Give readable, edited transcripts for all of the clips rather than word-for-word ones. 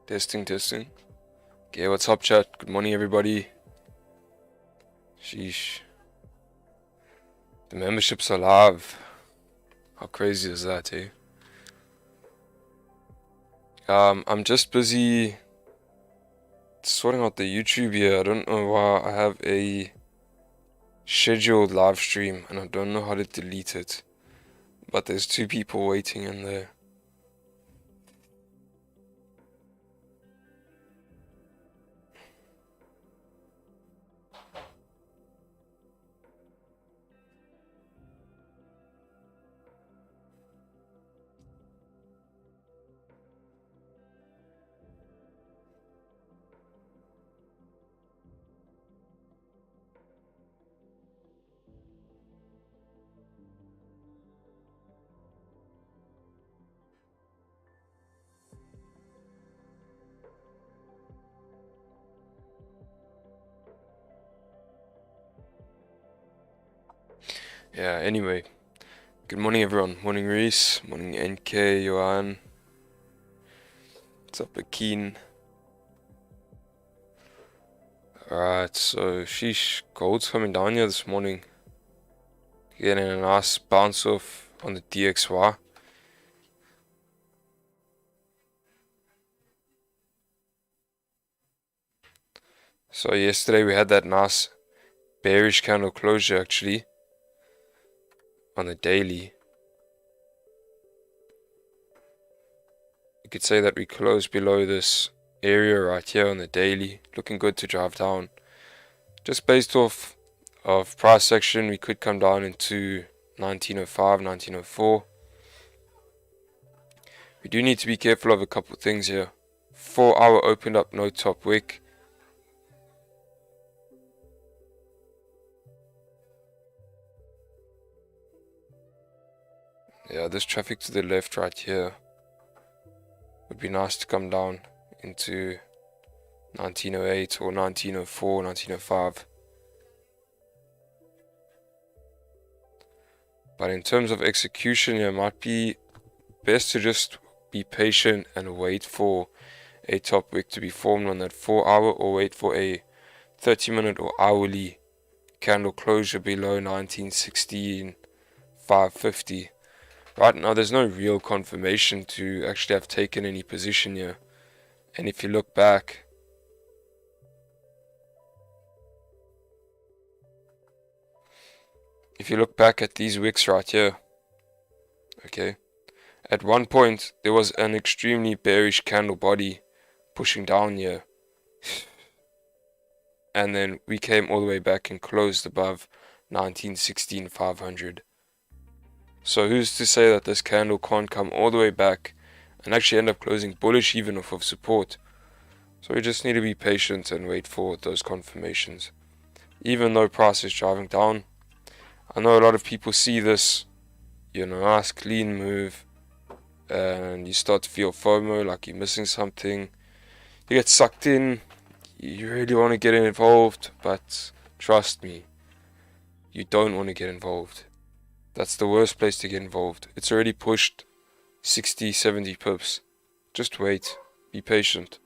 Testing, testing. Okay, what's up, chat? Good morning, everybody. Sheesh. The membership's alive. How crazy is that, eh? I'm just busy sorting out the YouTube here. I don't know why I have a scheduled live stream and I don't know how to delete it. But there's 2 people waiting in there. Yeah, anyway. Good morning, everyone. Morning, Reese. Morning, NK, Johan. What's up, Akeen? Alright, so sheesh, gold's coming down here this morning. Getting a nice bounce off on the DXY. So yesterday we had that nice bearish candle closure actually on the daily. You could say that we closed below this area right here on the daily, looking good to drive down. Just based off of price action, we could come down into 1905, 1904. We do need to be careful of a couple things here. 4 hour opened up no top wick. Yeah, this traffic to the left right here would be nice to come down into 1908 or 1904, 1905. But in terms of execution, it might be best to just be patient and wait for a top wick to be formed on that 4 hour, or wait for a 30-minute or hourly candle closure below 1916, 550. Right now there's no real confirmation to actually have taken any position here. And if you look back, at these wicks right here, okay, at one point there was an extremely bearish candle body pushing down here. And then we came all the way back and closed above 1916, 500. So who's to say that this candle can't come all the way back and actually end up closing bullish even off of support? So we just need to be patient and wait for those confirmations. Even though price is driving down, I know a lot of people see this, nice clean move, and you start to feel FOMO, like you're missing something. You get sucked in, you really want to get involved, but trust me, you don't want to get involved. That's the worst place to get involved. It's already pushed 60, 70 pips. Just wait. Be patient.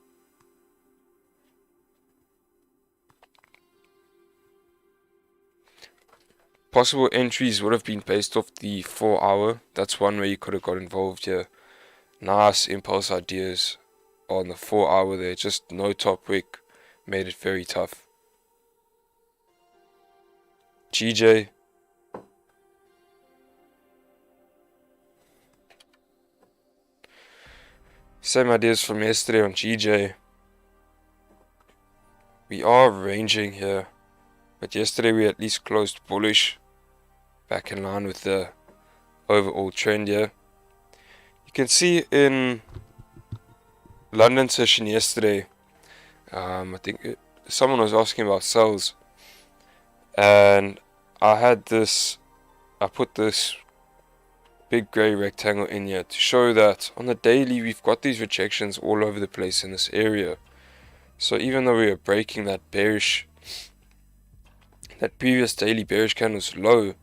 Possible entries would have been based off the 4 hour. That's one way you could have got involved here. Nice impulse ideas on the 4 hour there. Just no top wick. Made it very tough. GJ. Same ideas from yesterday on GJ. We are ranging here, but yesterday we at least closed bullish, back in line with the overall trend here. You can see in London session yesterday, I think someone was asking about sells, and I put this big grey rectangle in here to show that on the daily we've got these rejections all over the place in this area. So even though we are breaking that previous daily bearish candle's low,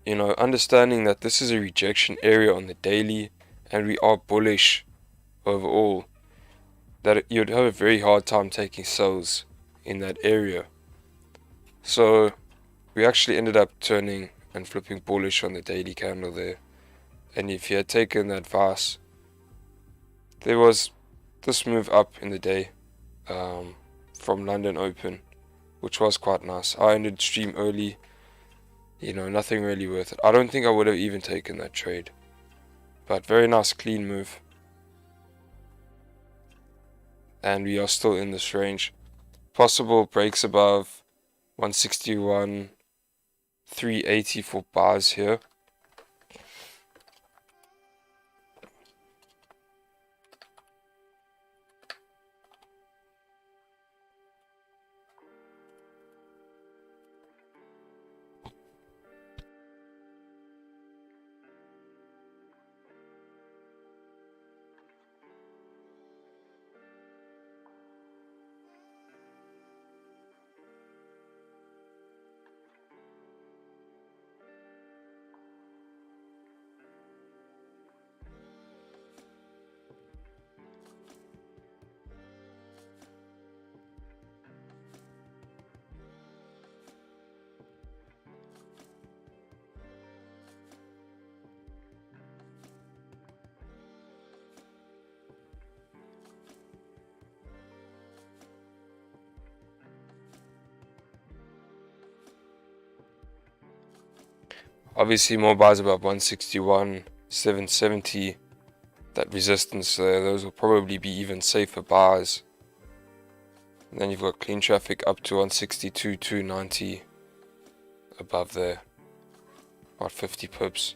understanding that this is a rejection area on the daily and we are bullish overall, that you'd have a very hard time taking sells in that area. So we actually ended up turning and flipping bullish on the daily candle there. And if you had taken the advice, there was this move up in the day from London Open, which was quite nice. I ended stream early, nothing really worth it. I don't think I would have even taken that trade, but very nice clean move. And we are still in this range. Possible breaks above 161, 380 for bars here. Obviously more buys above 161, 770. That resistance there, those will probably be even safer buys. And then you've got clean traffic up to 162, 290 above there, about 50 pips.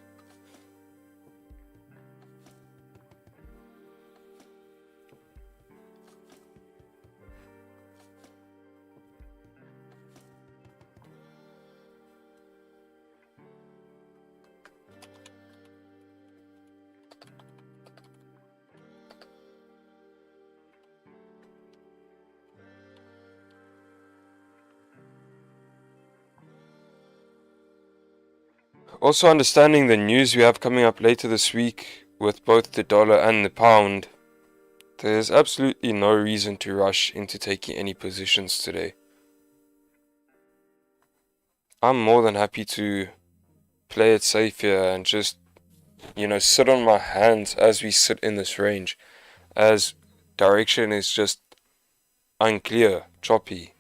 Also understanding the news we have coming up later this week with both the dollar and the pound, there's absolutely no reason to rush into taking any positions today. I'm more than happy to play it safe here and just, sit on my hands as we sit in this range, as direction is just unclear, choppy.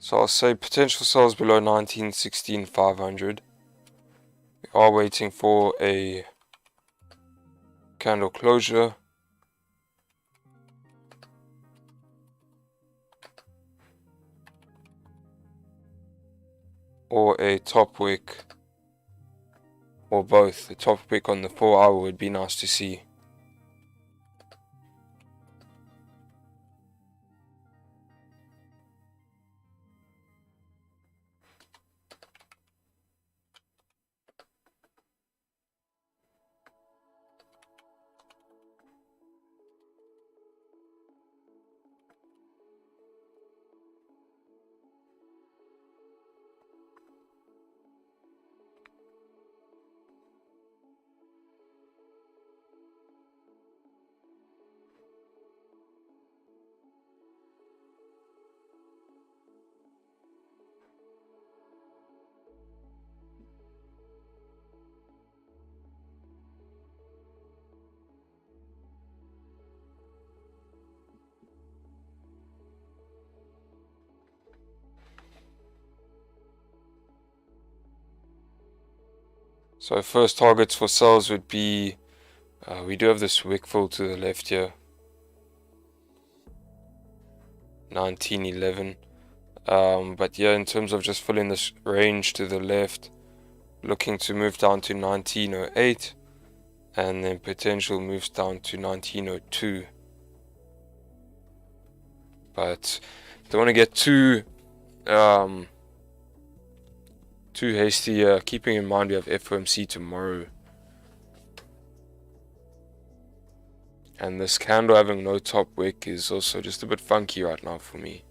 So I'll say potential sells below 1916,500. We are waiting for a candle closure. Or a top wick. Or both. The top wick on the 4 hour would be nice to see. So first targets for sales would be, we do have this wick fill to the left here, 1911. But yeah, in terms of just filling this range to the left, looking to move down to 1908, and then potential moves down to 1902. But don't want to get too hasty, keeping in mind we have FOMC tomorrow. And this candle having no top wick is also just a bit funky right now for me.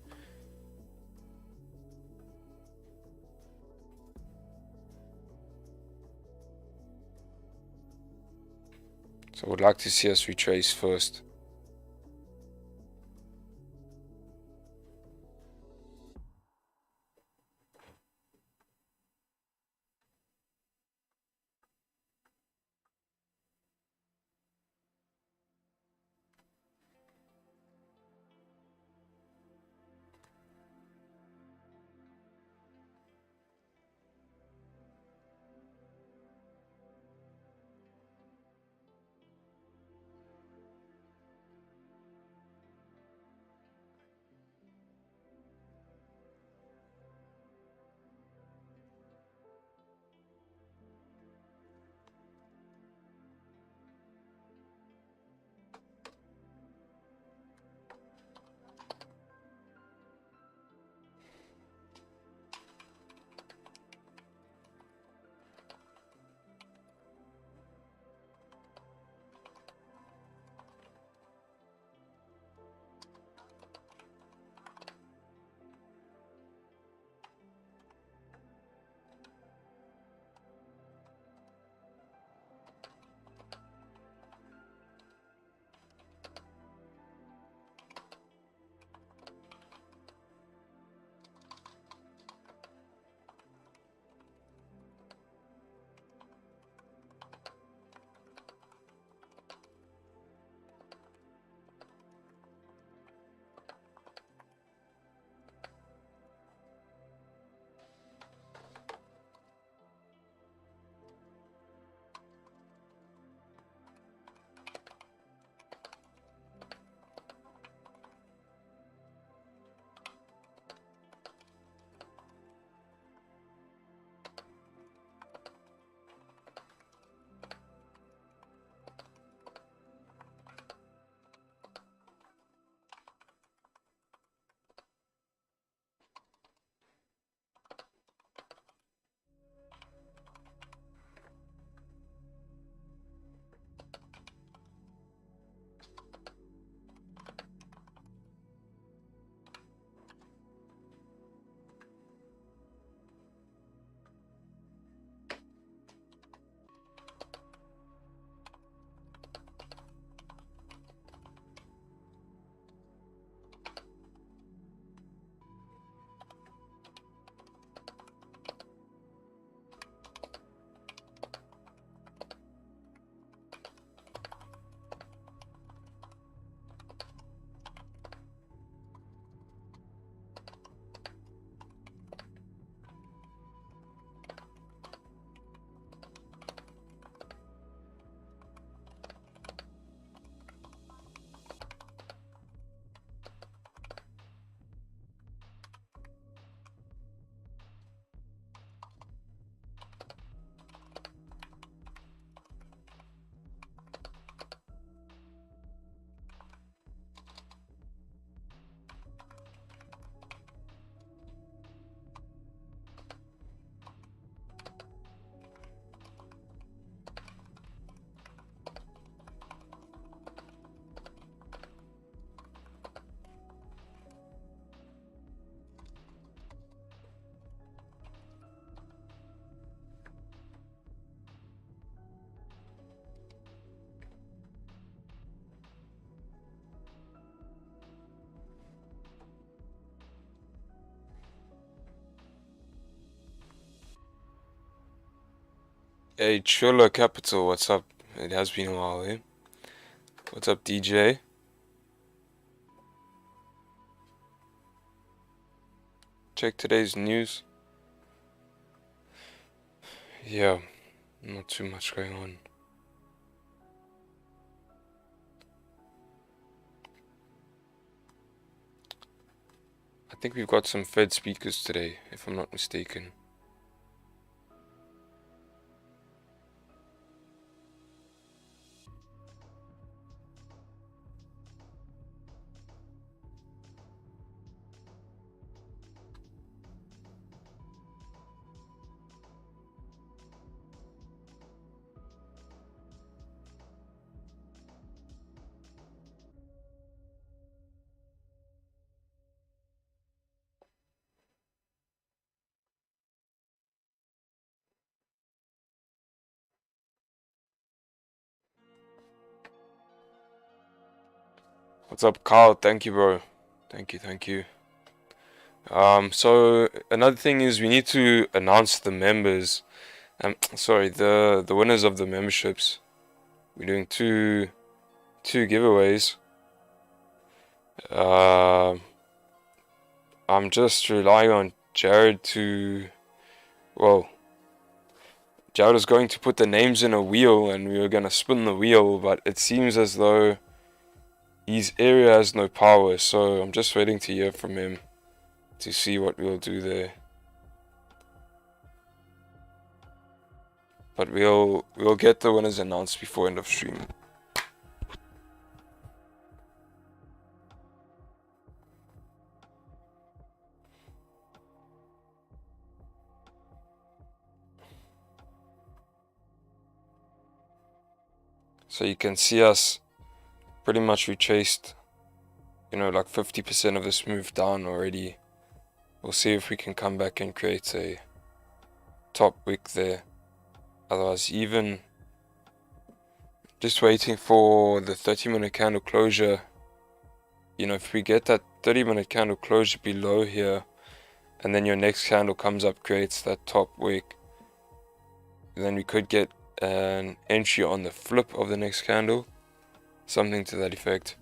So I would like to see us retrace first. Hey, Cholo Capital, what's up? It has been a while, eh? What's up, DJ? Check today's news. Yeah, Not too much going on. I think we've got some Fed speakers today, if I'm not mistaken. What's up, Carl? Thank you, bro. Thank you. So another thing is we need to announce the members. Sorry, the winners of the memberships. We're doing two giveaways. I'm just relying on Jared to, well, Jared is going to put the names in a wheel and we were gonna spin the wheel, but it seems as though his area has no power, so I'm just waiting to hear from him to see what we'll do there. But we'll get the winners announced before end of stream. So you can see us pretty much retraced, like 50% of this move down already. We'll see if we can come back and create a top wick there. Otherwise, even just waiting for the 30-minute candle closure. If we get that 30-minute candle closure below here, and then your next candle comes up, creates that top wick, then we could get an entry on the flip of the next candle, something to that effect.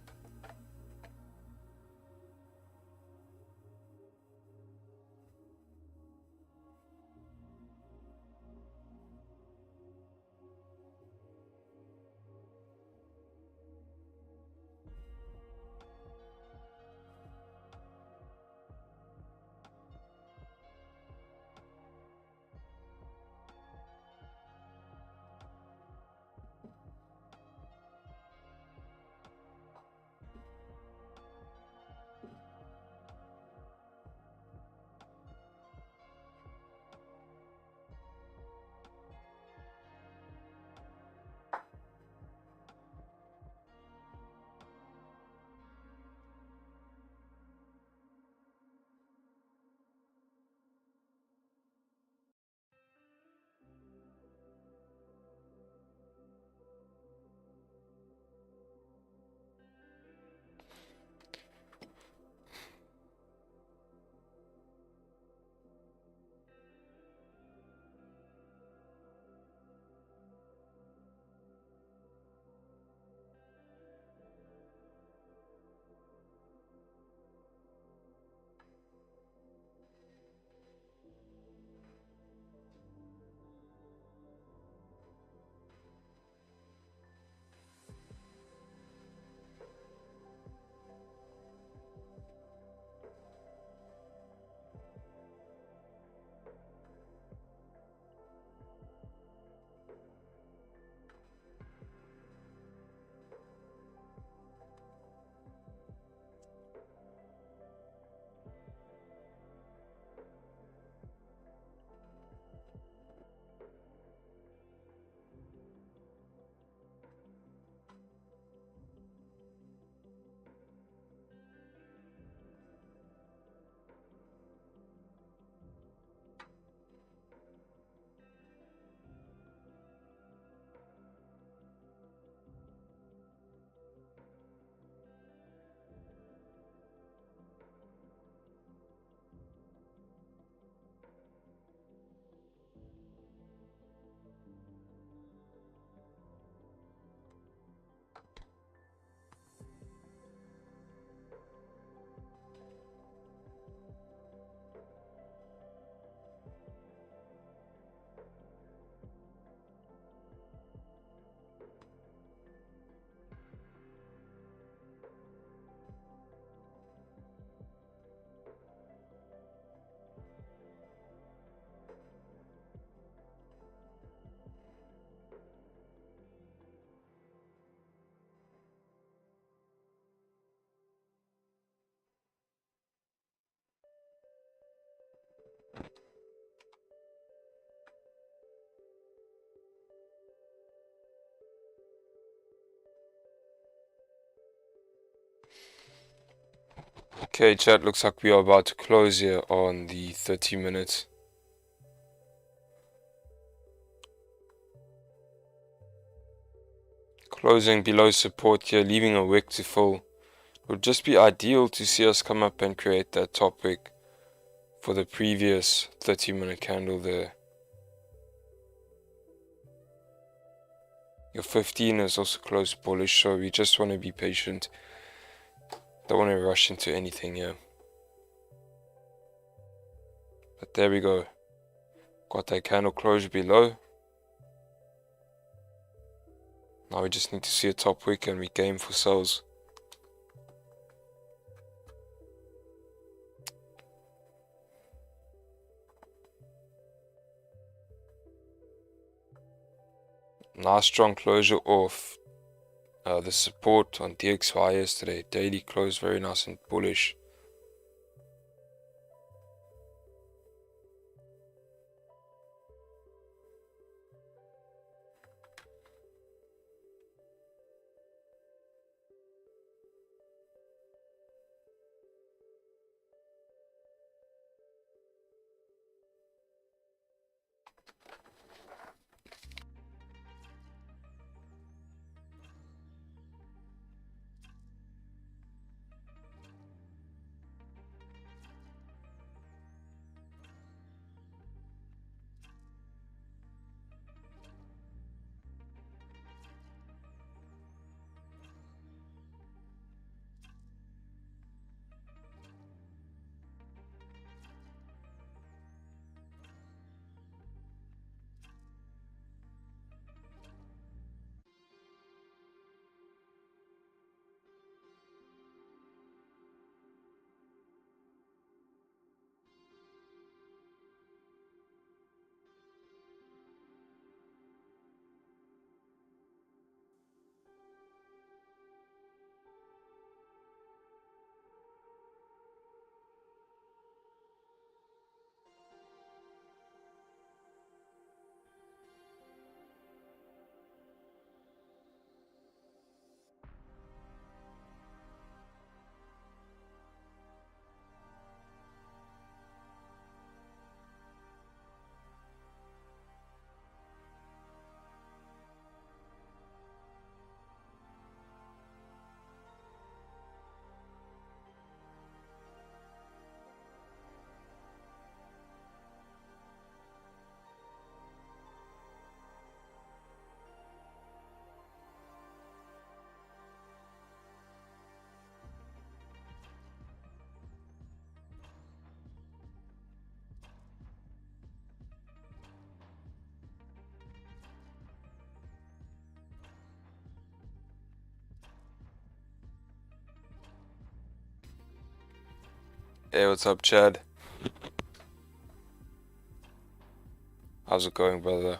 Okay, chat, looks like we are about to close here on the 30 minutes. Closing below support here, leaving a wick to fill. It would just be ideal to see us come up and create that top wick for the previous 30-minute candle there. Your 15 is also closed bullish, so we just want to be patient. Don't want to rush into anything here. But there we go. Got that candle closure below. Now we just need to see a top wick and we game for sales. Nice strong closure off the support on DXY yesterday. Daily closed very nice and bullish. Hey, what's up, Chad? How's it going, brother?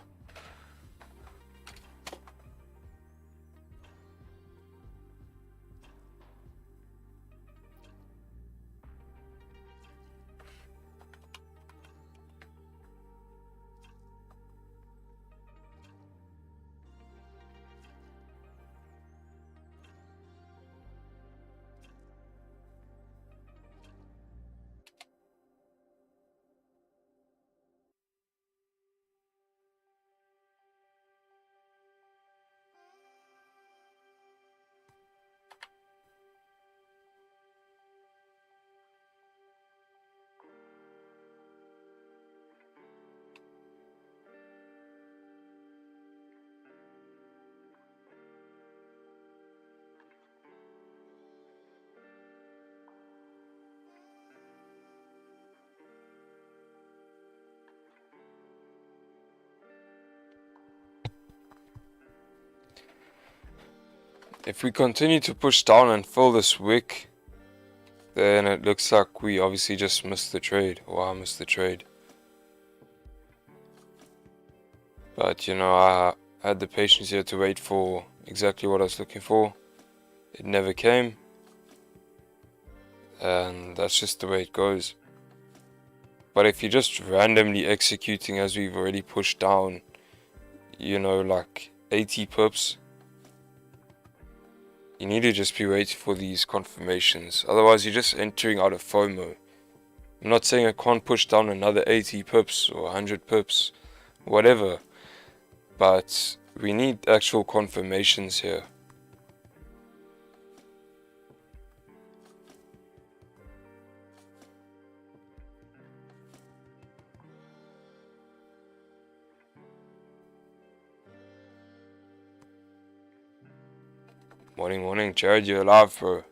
If we continue to push down and fill this wick, then it looks like we obviously just missed the trade, or I missed the trade. But you know, I had the patience here to wait for exactly what I was looking for. It never came, and that's just the way it goes. But if you're just randomly executing as we've already pushed down, you know, like 80 pips, You need to just be waiting for these confirmations. Otherwise, you're just entering out of FOMO. I'm not saying I can't push down another 80 pips or 100 pips, whatever. But we need actual confirmations here. Morning, Jared, you're alive, bro.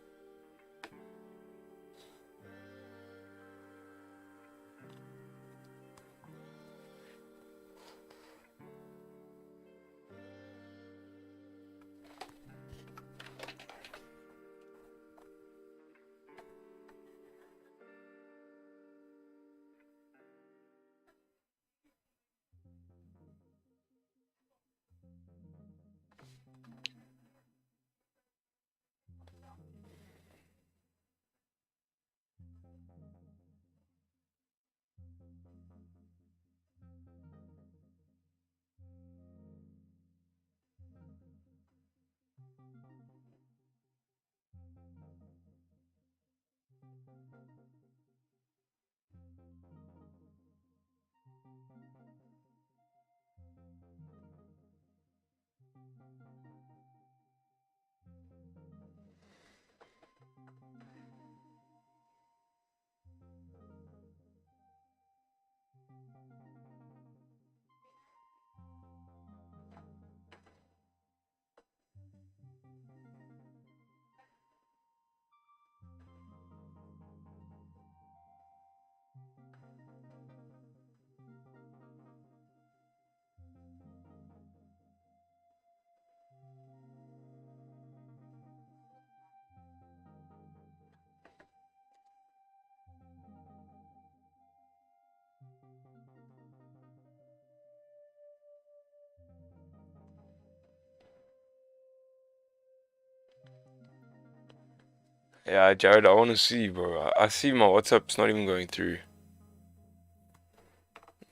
Yeah, Jared, I want to see, bro. I see my WhatsApp's not even going through.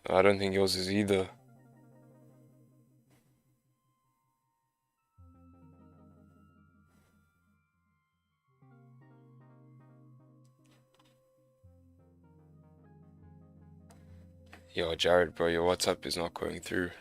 I don't think yours is either. Yo, Jared, bro, your WhatsApp is not going through.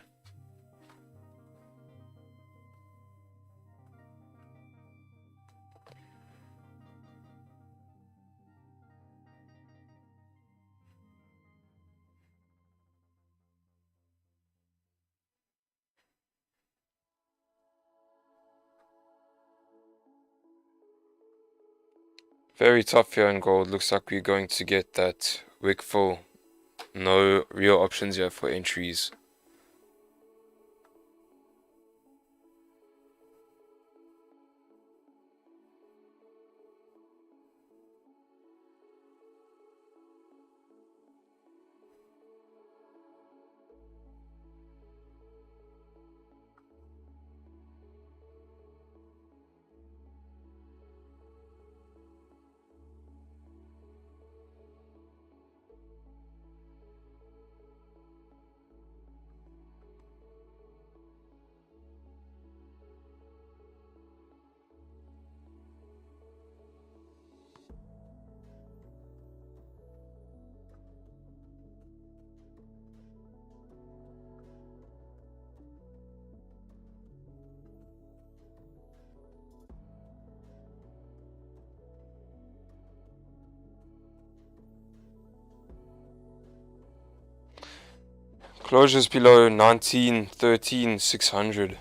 Very tough here in gold. Looks like we're going to get that wick full. No real options here for entries. Closures below 1913,600.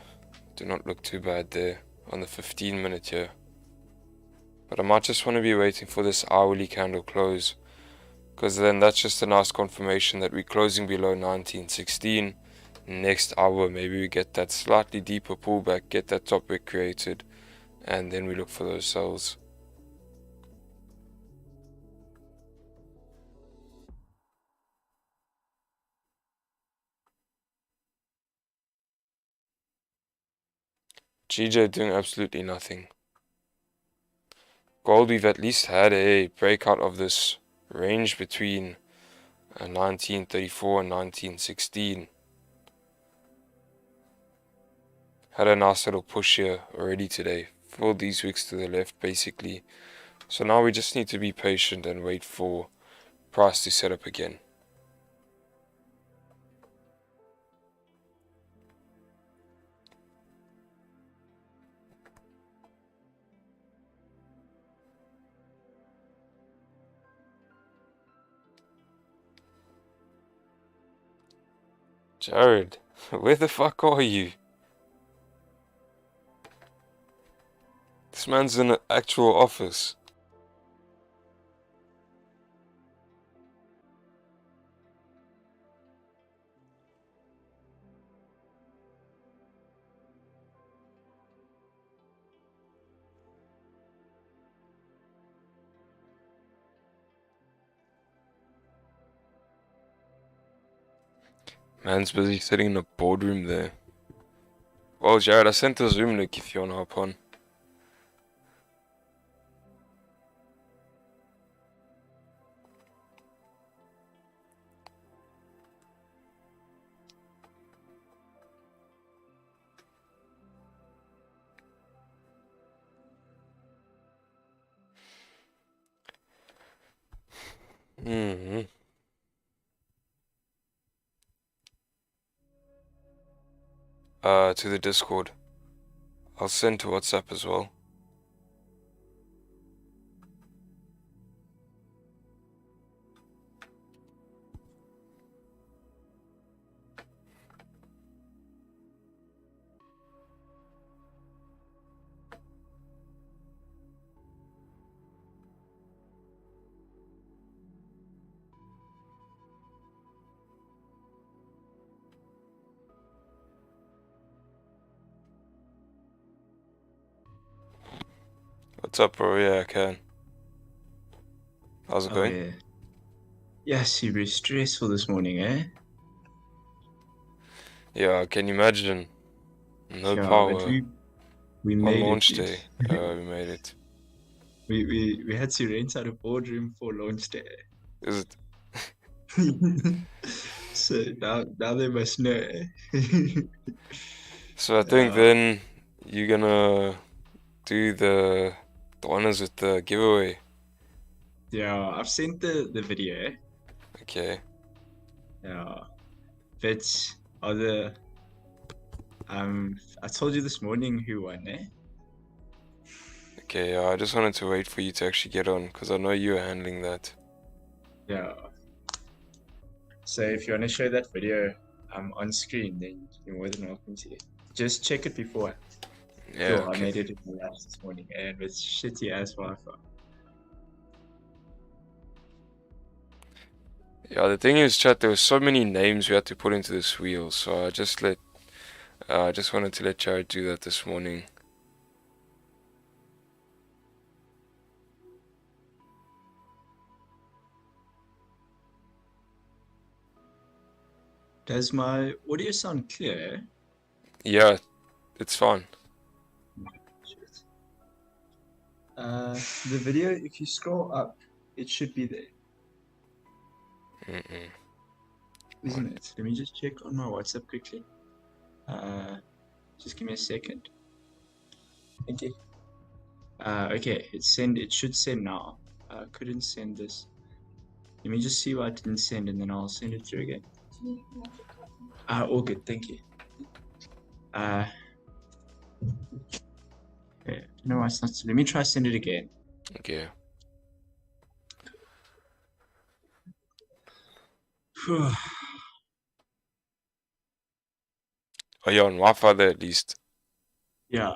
Do not look too bad there on the 15-minute here. But I might just want to be waiting for this hourly candle close, because then that's just a nice confirmation that we're closing below 1916. Next hour, maybe we get that slightly deeper pullback, get that top wick created, and then we look for those sells. GJ doing absolutely nothing. Gold, we've at least had a breakout of this range between 1934 and 1916. Had a nice little push here already today. filled these wicks to the left basically. So now we just need to be patient and wait for price to set up again. Jared, where the fuck are you? This man's in an actual office. Man's busy sitting in a boardroom there. Well, Jared, I sent a Zoom link if you wanna hop on. To the Discord. I'll send to WhatsApp as well. What's up, bro? Yeah, I can. How's it going? Yeah. Yeah, super stressful this morning, eh? Yeah, I can imagine. No Yeah, power. but we On made launch it, day. dude. We made it. We had to rent out a boardroom for launch day. Is it? So now they must know, eh? So I think then you're gonna do the honors with the giveaway. Yeah, I've sent the video. Okay. Yeah. But I told you this morning who won, eh? Okay, I just wanted to wait for you to actually get on, because I know you are handling that. Yeah. So if you want to show that video on screen, then you're more than welcome to. Just check it before. Yeah, Yo, I okay. made it in the labs this morning, and with shitty ass Wi-Fi. Yeah, the thing is, chat, there were so many names we had to put into this wheel, so I just wanted to let Jared do that this morning. Does my audio sound clear? Yeah, it's fine. Shit. The video, if you scroll up, it should be there. Isn't it? Let me just check on my WhatsApp quickly. Just give me a second. Thank you. Okay, it should send now. Couldn't send this. Let me just see why it didn't send, and then I'll send it through again. All good, thank you. Okay, I don't know why it's not. Let me try send it again. Okay. Oh, you're on Wi-Fi there at least. Yeah.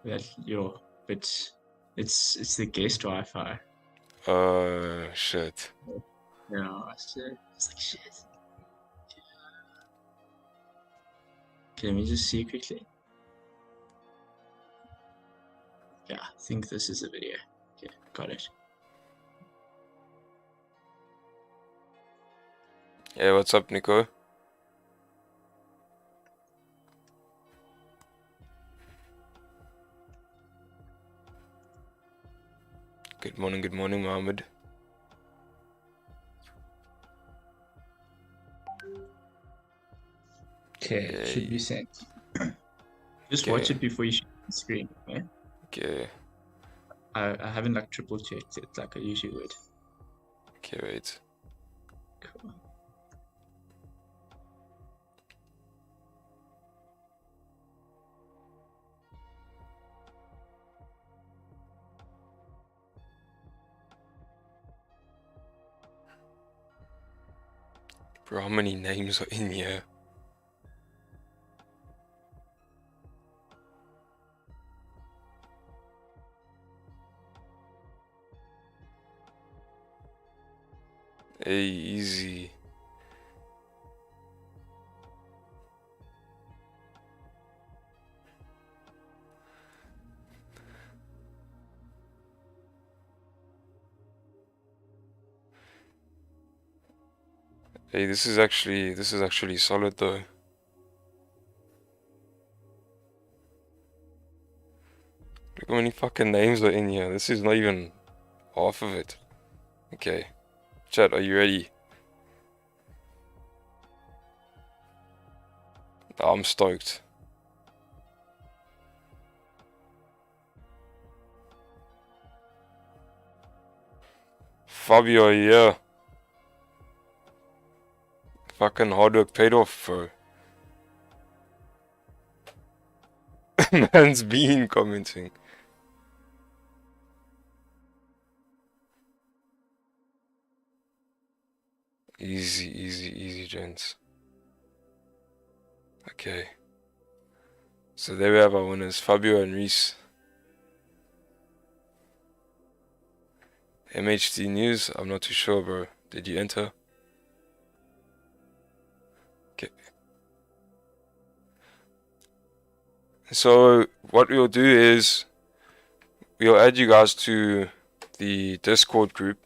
But it's the guest Wi-Fi. Shit. Yeah, so it's like shit. Okay, let me just see quickly. Yeah, I think this is a video. Okay, got it. Hey, what's up, Nico? Good morning, Mohammed. Okay, should be sent. Just watch Okay. it before you share the screen. Yeah? Okay. I haven't like triple checked it like I usually would. Okay, wait. Cool. Bro, how many names are in here? Hey, easy. Hey, this is actually solid though. Look how many fucking names are in here. This is not even half of it. Okay. Chat, are you ready? I'm stoked. Fabio, yeah. Fucking hard work paid off, bro. Man's been commenting. Easy, easy, easy, gents. Okay. So there we have our winners, Fabio and Reese. MHD News, I'm not too sure, bro. Did you enter? Okay. So what we'll do is we'll add you guys to the Discord group.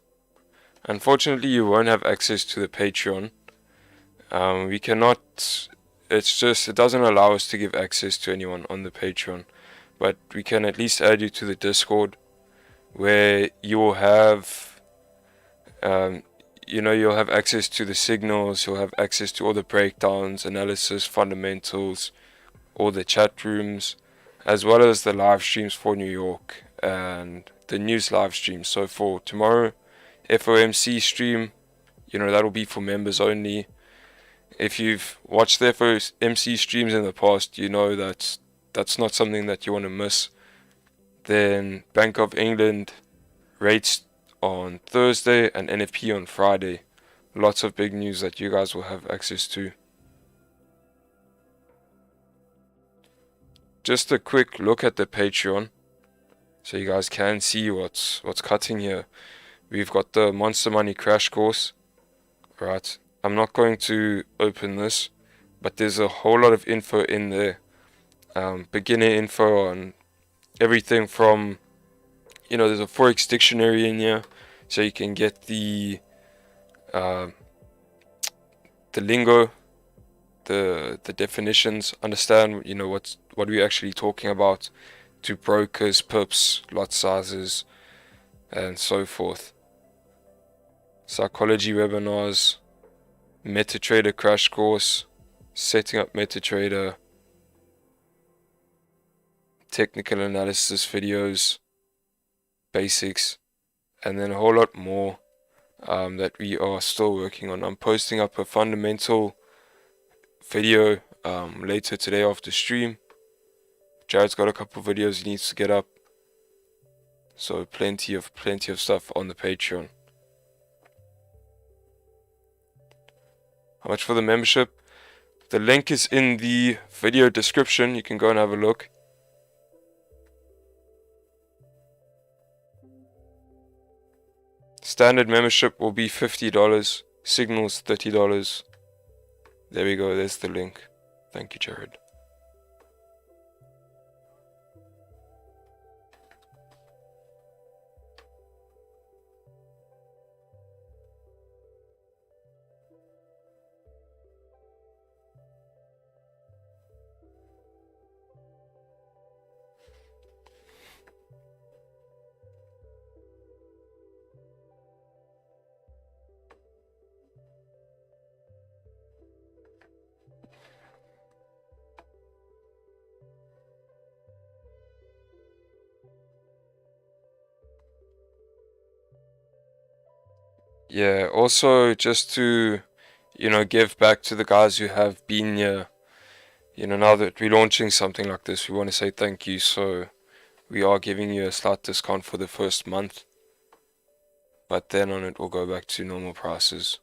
Unfortunately, you won't have access to the Patreon. We cannot. It's just it doesn't allow us to give access to anyone on the Patreon, but we can at least add you to the Discord, where you will have, you'll have access to the signals. You'll have access to all the breakdowns, analysis, fundamentals, all the chat rooms, as well as the live streams for New York and the news live streams. So for tomorrow, FOMC stream, that'll be for members only. If you've watched the FOMC streams in the past, you know that that's not something that you want to miss. Then Bank of England rates on Thursday and NFP on Friday. Lots of big news that you guys will have access to. Just a quick look at the Patreon, so you guys can see what's cutting here. We've got the Monster Money Crash Course. Right, I'm not going to open this, but there's a whole lot of info in there. Beginner info on everything from, there's a Forex dictionary in here, so you can get the lingo, the definitions, understand, what we're actually talking about, to brokers, pips, lot sizes, and so forth. Psychology webinars, MetaTrader crash course, setting up MetaTrader, technical analysis videos, basics, and then a whole lot more that we are still working on. I'm posting up a fundamental video later today after stream. Jared's got a couple videos he needs to get up, so plenty of stuff on the Patreon. How much for the membership? The link is in the video description. You can go and have a look. Standard membership will be $50. Signals $30. There we go. There's the link. Thank you, Jared. Yeah, also just to, give back to the guys who have been here. Now that we're launching something like this, we want to say thank you. So we are giving you a slight discount for the first month, but then on it will go back to normal prices.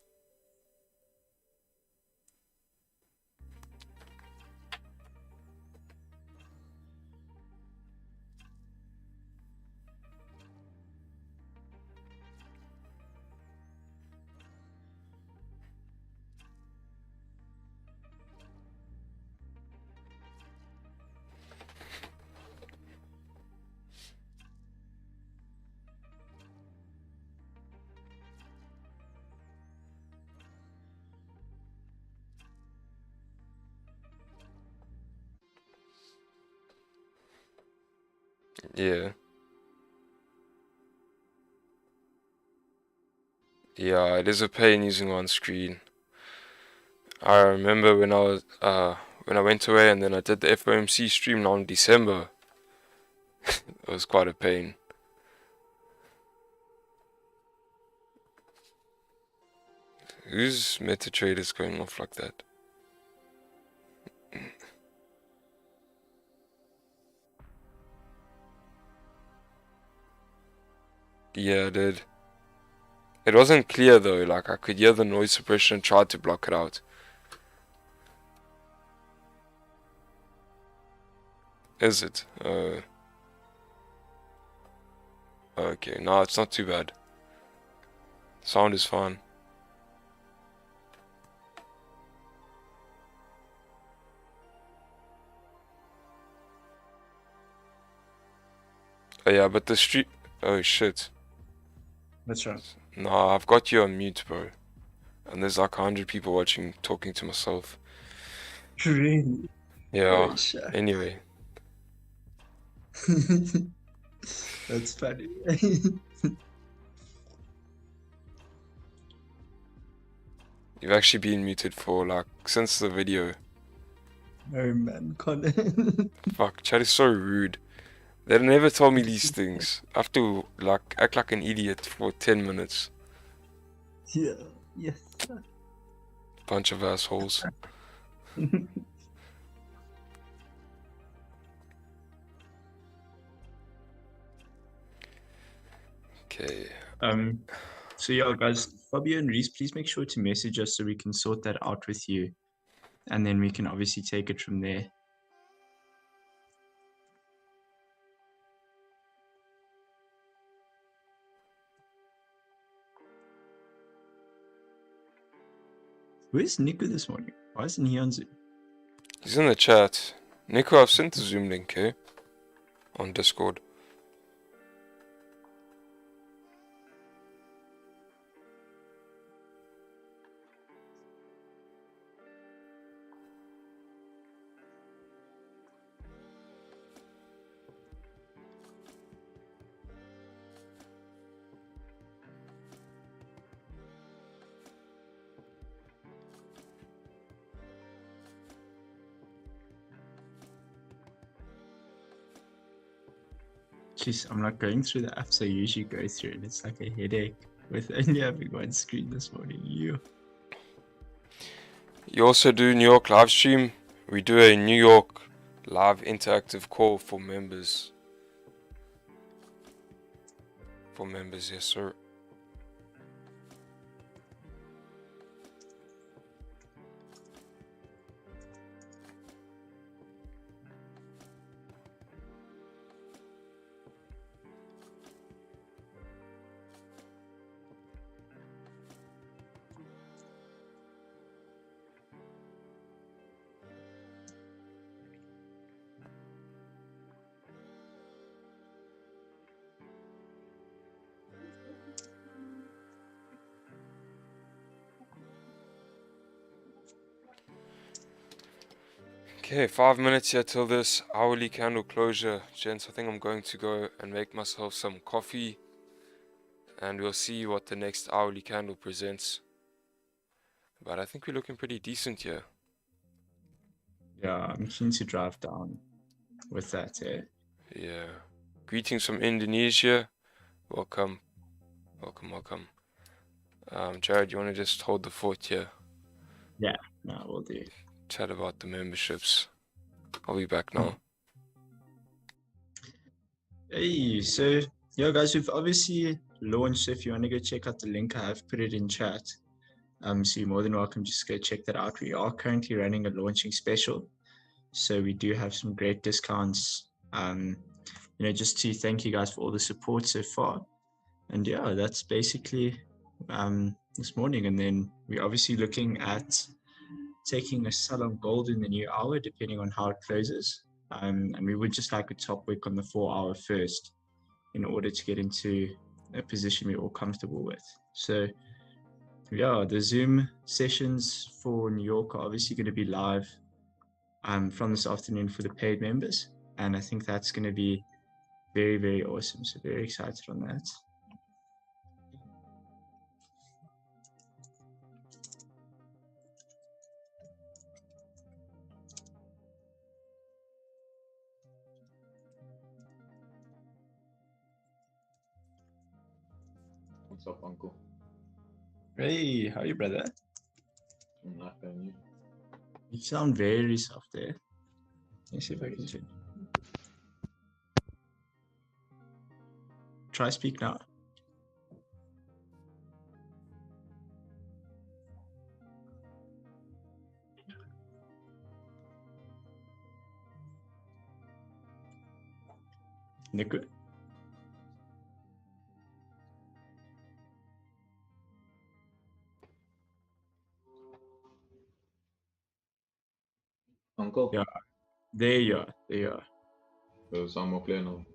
Yeah. Yeah, it is a pain using one screen. I remember when I went away and then I did the FOMC stream now in December. It was quite a pain. Whose MetaTrader is going off like that? Yeah, I did. It wasn't clear though, like I could hear the noise suppression and tried to block it out. Is it? Okay, no, it's not too bad. Sound is fine. Oh yeah, but the street. Oh shit. That's right. No, I've got you on mute, bro. And there's like 100 people watching, talking to myself. Really? Yeah. Oh, shit. Anyway, That's funny. you've actually been muted for like since the video. Oh man, Connor. Fuck, chat is so rude. They never tell me these things. I have to like act like an idiot for 10 minutes. Yeah. Yes. Bunch of assholes. Okay. So yeah, guys, Fabio and Reese, please make sure to message us so we can sort that out with you, and then we can obviously take it from there. Where's Nico this morning? Why isn't he on Zoom? He's in the chat. Nico, I've sent the Zoom link, eh? On Discord. Jeez, I'm like going through the apps I usually go through, and it's like a headache with only having one screen this morning. You. You also do New York live stream. We do a New York live interactive call for members. For members, yes, sir. Okay, 5 minutes here till this hourly candle closure. Gents, I think I'm going to go and make myself some coffee. And we'll see what the next hourly candle presents. But I think we're looking pretty decent here. Yeah, I'm keen to drive down with that, eh? Yeah. Greetings from Indonesia. Welcome. Welcome, welcome. Jared, you want to just hold the fort here? Yeah, no, we'll do. Chat about the memberships. I'll be back now. Hey, so yeah, guys, we've obviously launched. So if you want to go check out the link, I've put it in chat. So you're more than welcome. Just go check that out. We are currently running a launching special, so we do have some great discounts. Just to thank you guys for all the support so far. And yeah, that's basically this morning. And then we're obviously looking at taking a sell on gold in the new hour, depending on how it closes. And we would just like a top wick on the 4 hour first in order to get into a position we're all comfortable with. So yeah, the Zoom sessions for New York are obviously going to be live from this afternoon for the paid members. And I think that's going to be very, very awesome. So very excited on that. What's up, Uncle? Hey, how are you, brother? I'm not going you. You sound very soft there. Let me see if I can change. Try speak now. Nico. Uncle? Yeah, there you are. There you are. So sound more clear now.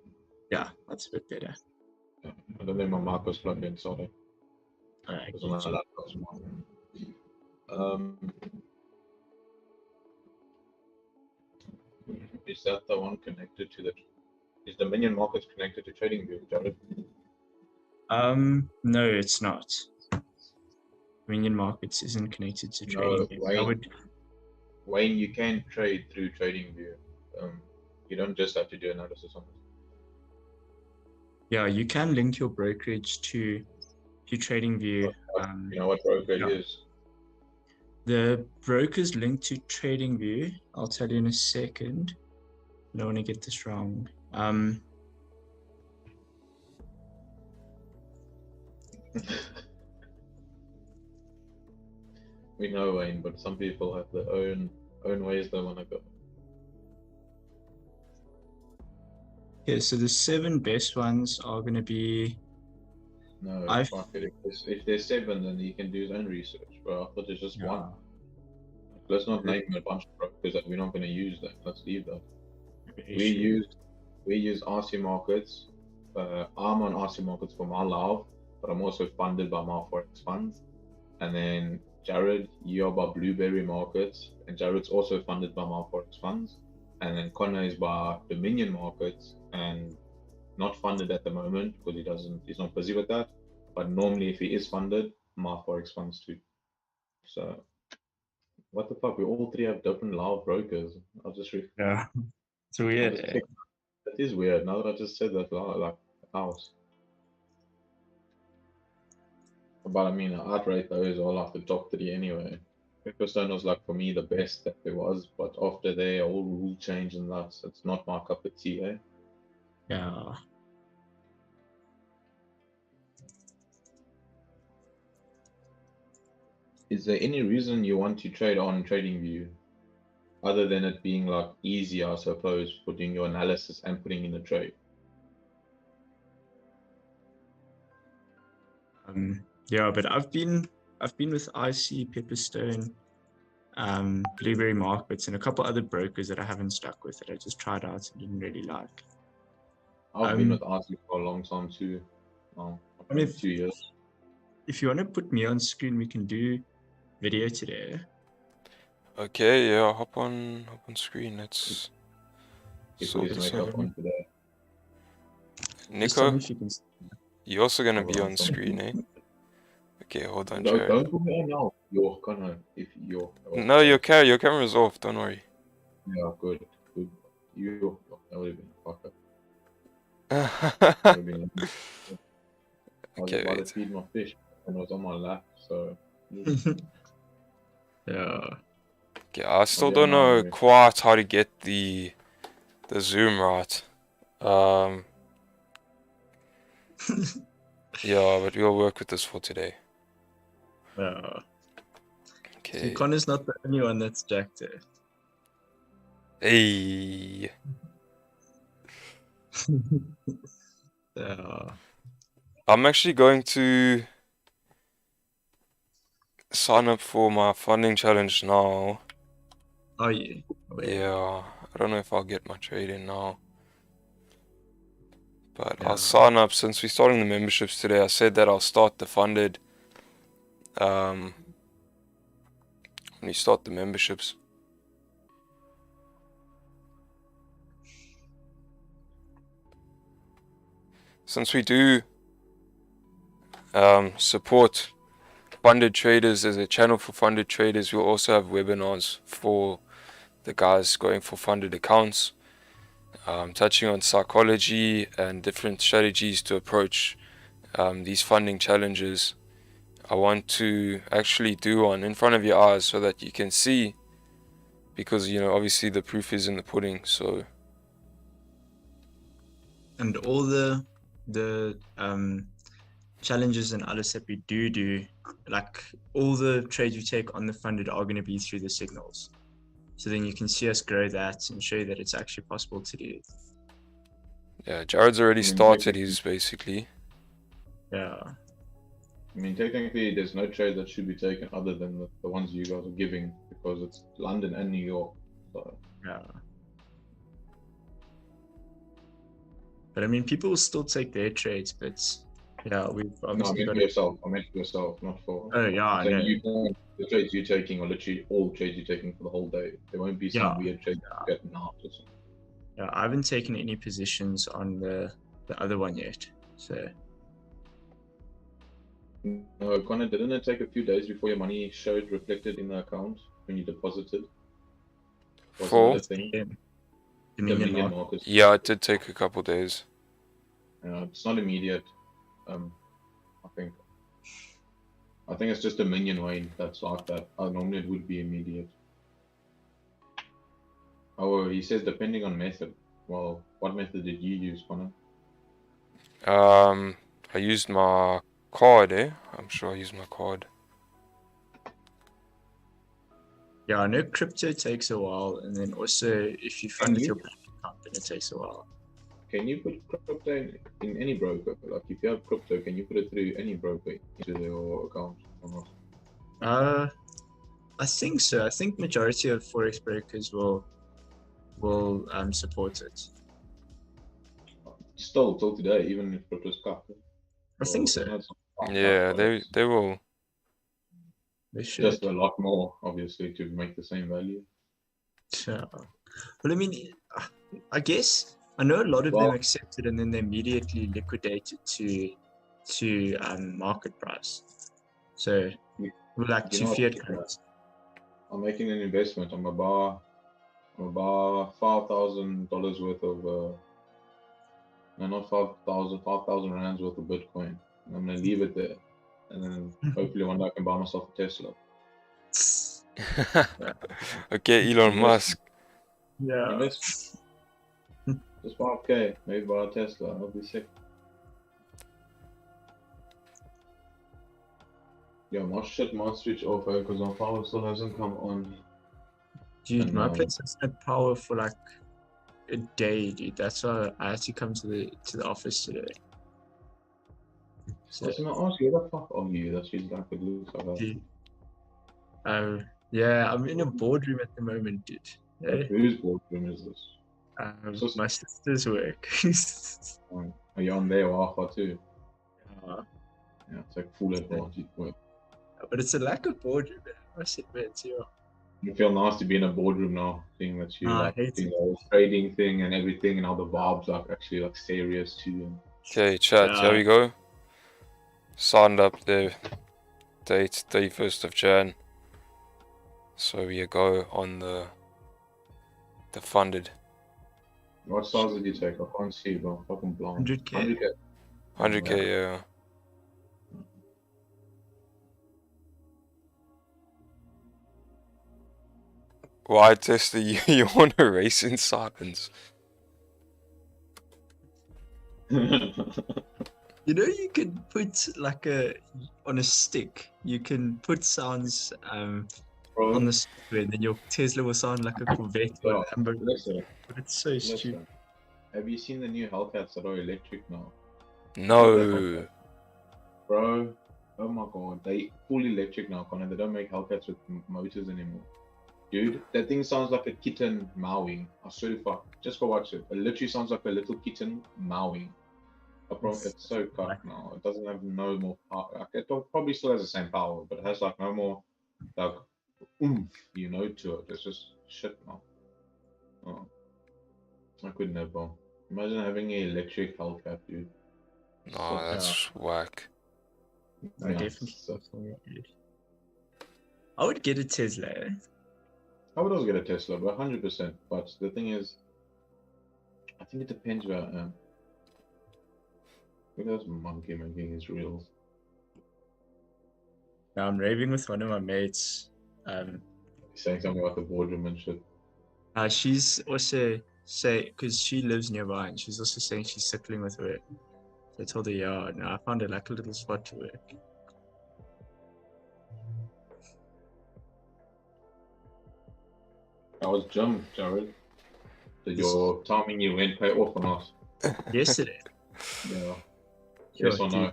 Yeah, that's a bit better. Yeah. I don't think my mic was plugged in, sorry. Alright, It was on my laptop. Is that the one connected to the... Is the minion markets connected to TradingView, Jared? No, it's not. Minion Markets isn't connected to No, trading. Wayne, you can trade through TradingView. You don't just have to do analysis on it. Yeah, you can link your brokerage to TradingView. You know what brokerage is? The broker's linked to TradingView. I'll tell you in a second. I don't want to get this wrong. We know, Wayne, but some people have their own ways they want to go. Okay, so the 7 best ones are going to be... No, fuck it. If there's 7, then he can do his own research, bro. I thought there's just one. Let's not name a bunch of brokers that we're not going to use that. Let's leave that. We use RC Markets. I'm on RC Markets for my love, but I'm also funded by my Forex funds. And then Jared, you're by Blueberry Markets, and Jared's also funded by my Forex funds. And then Connor is by Dominion Markets and not funded at the moment because he's not busy with that. But normally, if he is funded, my Forex funds too. So, what the fuck? We all 3 have different live brokers. I'll just yeah, it's weird. That is weird. Now that I just said that, like house. But I mean, I'd rate those all like the top 3 anyway. Pepperstone was like for me the best that there was, but after there, all rule change and that, so it's not my cup of tea, eh? Yeah. Is there any reason you want to trade on TradingView, other than it being like easier, I suppose, for doing your analysis and putting in the trade? Yeah, but I've been with IC, Pepperstone, Blueberry Markets, and a couple other brokers that I haven't stuck with that I just tried out and didn't really like. I've been with IC for a long time too. I mean, 2 years. If you want to put me on screen, we can do video today. Okay, yeah, hop on screen. Let's sort this out on today. Nico, you're also gonna be on screen, eh? Okay, hold on, Jared. Don't put me on now. No, your camera's off. Don't worry. Yeah, good. That would have been a fuck up. Okay, wait. Feed my fish. and it was on my lap, so Yeah. Yeah, I still yeah, don't no, know quite how to get the zoom right. Yeah, but we'll work with this for today. Yeah. Okay. See, Connor's not the only one that's jacked there. Hey. Yeah. I'm actually going to sign up for my funding challenge now. Oh yeah. Yeah, I don't know if I'll get my trade in now. But Yeah. I'll sign up since we're starting the memberships today. I said that I'll start the funded when you start the memberships. Since we do support funded traders as a channel for funded traders, we'll also have webinars for the guys going for funded accounts, touching on psychology and different strategies to approach these funding challenges. I want to actually do one in front of your eyes so that you can see, because you know obviously the proof is in the pudding. So And all the challenges and others that we do, like all the trades we take on the funded are going to be through the signals. So then you can see us grow that and show you that it's actually possible to do. yeah, Jared's already started his basically. Yeah. I mean, technically, there's no trade that should be taken other than the ones you guys are giving, because it's London and New York. So Yeah. But I mean, people will still take their trades, but yeah, we've no, I obviously meant got for yourself. I meant for yourself, not for. Oh yeah, I know. The trades you're taking are literally all trades you're taking for the whole day. There won't be some weird trade you get now. Yeah, I haven't taken any positions on the other one yet. So no, Connor, didn't it take a few days before your money showed reflected in the account when you deposited? For Dominion markets. Yeah, it did take a couple days. It's not immediate. I think it's just Dominion Wayne that's like that. Normally it would be immediate. Oh, he says depending on method. Well, what method did you use, Connor? I used my card, I'm sure I used my card. Yeah, I know crypto takes a while, and then also if you fund with your bank account, then it takes a while. Can you put crypto in any broker? Like if you have crypto, can you put it through any broker into your account or not? I think so. I think majority of Forex brokers will support it. Still till today, even if it was cut. I think so. Yeah, they will. They should. Just a lot more, obviously, to make the same value. Yeah. Well, I mean, I guess I know a lot of them accept it and then they immediately liquidate it to market price. So we're like to fiat currency. I'm making an investment. I'm about $5,000 worth of no, not 5,000 rands worth of Bitcoin. And I'm gonna leave it there, and then hopefully one day I can buy myself a Tesla. Okay, Elon Musk. Yeah. Just 5K, maybe buy a Tesla. I'll be sick. Yeah, my shit might switch off because my power still hasn't come on. Dude, my place has had power for like a day, dude. That's why I had to come to the office today. So I was gonna ask you, where the fuck are you? That's just like it looks like that. Yeah, I'm in a boardroom at the moment, dude. Yeah. Whose boardroom is this? My sister's work. Are you on their Wi-Fi too? Yeah, it's like full advantage work. But it's a lack of boardroom, man. I should admit, yeah. You feel nice to be in a boardroom now, seeing that you like doing the whole trading thing and everything, and all the vibes are actually like serious too. Okay, chat. Here we go. Signed up the date 31st of Jan. So we go on the funded. What size did you take? I can't see, but I'm fucking blind. 100K. 100K, yeah. Why, Tesla? You want to race in silence? You know, you can put like on a stick. You can put sounds Bro, on the software, and then your Tesla will sound like a Corvette or an Lambo. listen, But it's so stupid. have you seen the new Hellcats that are electric now? No. Bro, oh my god, they full electric now, Connor. They don't make Hellcats with motors anymore. Dude, that thing sounds like a kitten mowing. I swear to fuck. Just go watch it. It literally sounds like a little kitten mowing. It's so cut now. It doesn't have no more power. Like, it probably still has the same power, but it has like no more like oomph, you know, to it. It's just shit now. Oh, I could never. Imagine having an electric Hellcat, dude. No, that's whack. I definitely. I would get a Tesla. I would also get a Tesla, but 100%. But the thing is, I think it depends where I am. Look at this monkey making his reels. Now I'm raving with one of my mates. He's saying something about the boardroom and shit. She's also because she lives nearby, and she's also saying she's settling with her. So I told her, yeah, no, I found her like a little spot to work. I was jumped, Jared. Did your timing you went pay off or not? Yesterday. Yeah. Yes or no?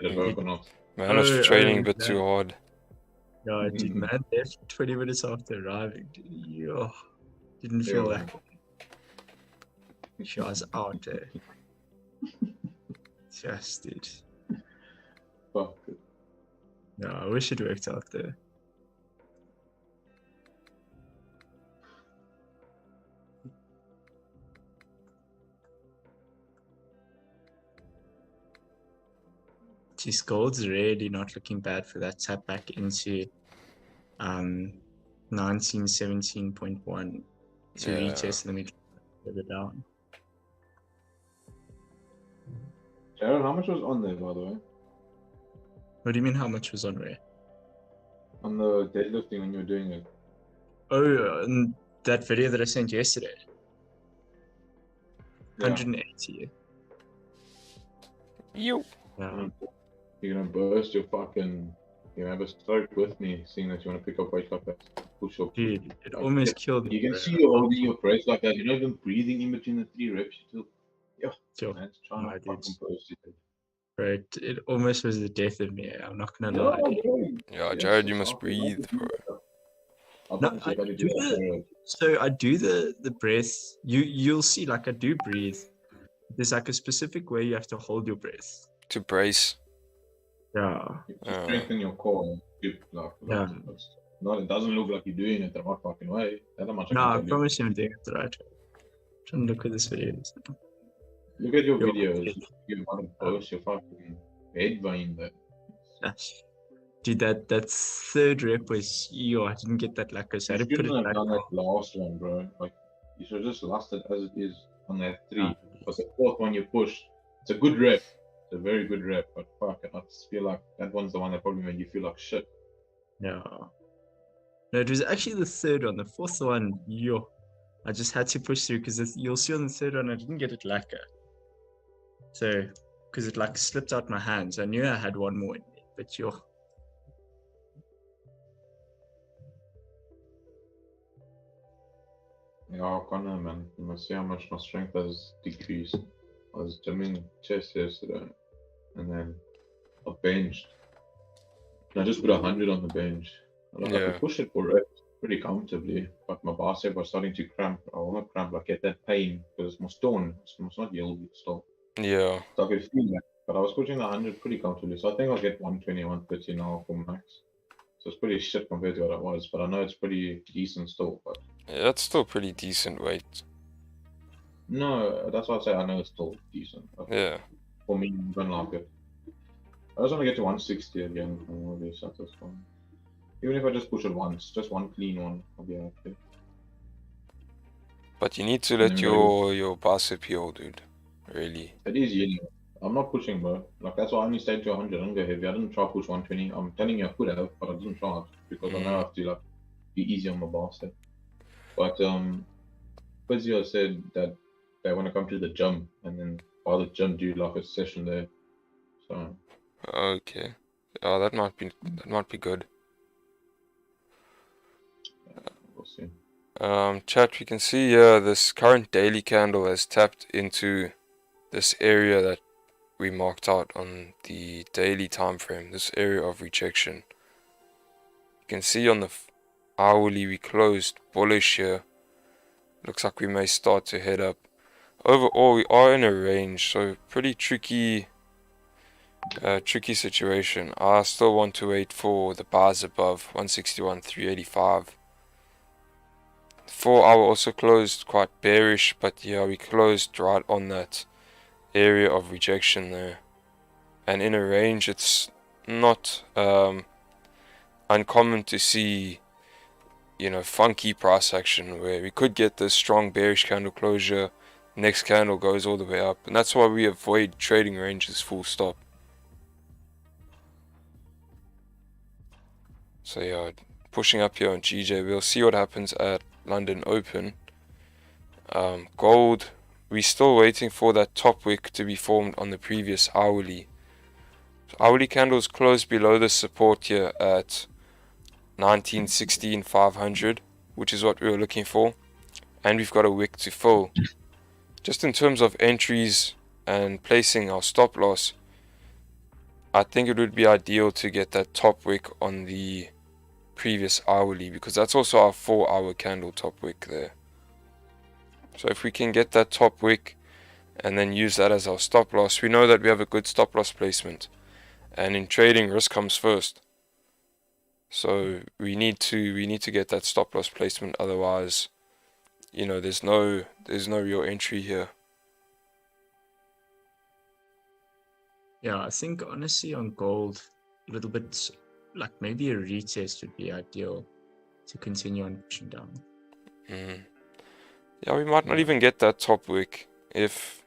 Did it work or not? Man, I was training a bit too hard. No, dude, man, left 20 minutes after arriving. Dude, didn't feel that. She was out there. Just dude. Fuck it. No, I wish it worked out there. Geez, gold's really not looking bad for that tap back into 1917.1 to retest. Let me further down. Jared, how much was on there, by the way? What do you mean, how much was on where? On the deadlifting when you were doing it. Oh, in that video that I sent yesterday. Yeah. 180. You. Yeah. You're gonna burst your fucking. You have a stroke with me, seeing that you want to pick up weight like that. Push up. Dude, it almost killed me. You can see you holding your breath like that. You're not even breathing in between the 3 reps. You still, man, it's trying to fucking burst it. Right, it almost was the death of me. I'm not gonna lie. Yeah, Jared, you must breathe, bro. No, I do the breath. You'll see, like I do breathe. There's like a specific way you have to hold your breath. To brace. Yeah. To strengthen your core. Yeah. No, it doesn't look like you're doing it the right fucking way. That much I promise you I'm doing it the right way. I'm trying to look at this video. Look at your videos. You want to post your fucking head vein there. Dude, that third rep was I didn't get that lacquer, so I had to put it back. Done that last one, bro. Like you should just last it as it is on that 3. But the 4th one you push, it's a good rep. It's a very good rep, but fuck, I just feel like that one's the one that probably made you feel like shit. Yeah. No, it was actually the 3rd one. The 4th one, I just had to push through because you'll see on the 3rd one I didn't get it lacquer. So, because it like slipped out my hands. I knew I had one more in me, but Yeah, Connor, man, you must see how much my strength has decreased. I was gymming chest yesterday, and then I benched. And I just put 100 on the bench. I could push it for reps pretty comfortably, but my bicep was starting to cramp. I will not cramp, like get that pain because it's torn. It's not healed still. Yeah. So I could feel that, but I was pushing 100 pretty comfortably. So I think I'll get 120, 130 now for max. So it's pretty shit compared to what it was, but I know it's pretty decent still. But yeah, that's still pretty decent weight. No, that's why I say I know it's still decent. Yeah. For me, I don't like it. I just want to get to 160 again and I'll be satisfied. Even if I just push it once, just one clean one, I'll be okay. But you need to let your bicep heal, dude. Really. It is healing. I'm not pushing, bro. Like that's why I only stayed to 100. I don't go heavy. I didn't try to push 120. I'm telling you I could have, but I didn't try it because I know I have to like be easy on my bicep. But Physio said that they want to come to the gym, and then while the gym do like a session there. So Okay. Oh, that might be good. we'll see. Chat, we can see here this current daily candle has tapped into this area that we marked out on the daily time frame, this area of rejection. You can see on the hourly we closed bullish here. Looks like we may start to head up. Overall, we are in a range, so pretty tricky situation. I still want to wait for the bars above 161,385. 4 hour also closed quite bearish, but yeah, we closed right on that area of rejection there. And in a range, it's not uncommon to see, you know, funky price action where we could get this strong bearish candle closure, next candle goes all the way up, and that's why we avoid trading ranges full stop. So yeah, pushing up here on GJ, we'll see what happens at London Open. Gold, we're still waiting for that top wick to be formed on the previous hourly. So hourly candles closed below the support here at 1916,500, which is what we were looking for, and we've got a wick to fill. Just in terms of entries and placing our stop loss, I think it would be ideal to get that top wick on the previous hourly, because that's also our 4 hour candle top wick there. So if we can get that top wick and then use that as our stop loss, we know that we have a good stop loss placement, and in trading risk comes first. So we need to get that stop loss placement, otherwise, you know, there's no real entry here. Yeah, I think honestly on gold, a little bit like maybe a retest would be ideal to continue on pushing down. Yeah, we might not even get that top wick if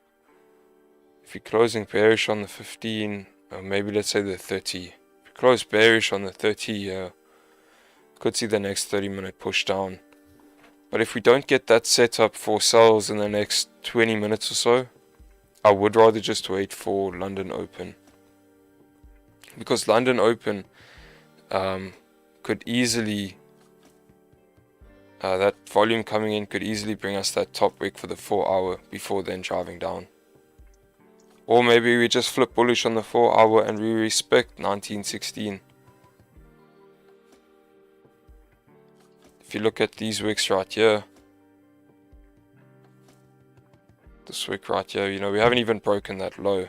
you're closing bearish on the 15, or maybe let's say the 30. If you close bearish on the 30, could see the next 30-minute push down. But if we don't get that set up for sells in the next 20 minutes or so, I would rather just wait for London Open. Because London Open could easily, that volume coming in could easily bring us that top wick for the 4 hour before then driving down. Or maybe we just flip bullish on the 4 hour and we respect 1916. If you look at these wicks right here, this wick right here, you know, we haven't even broken that low.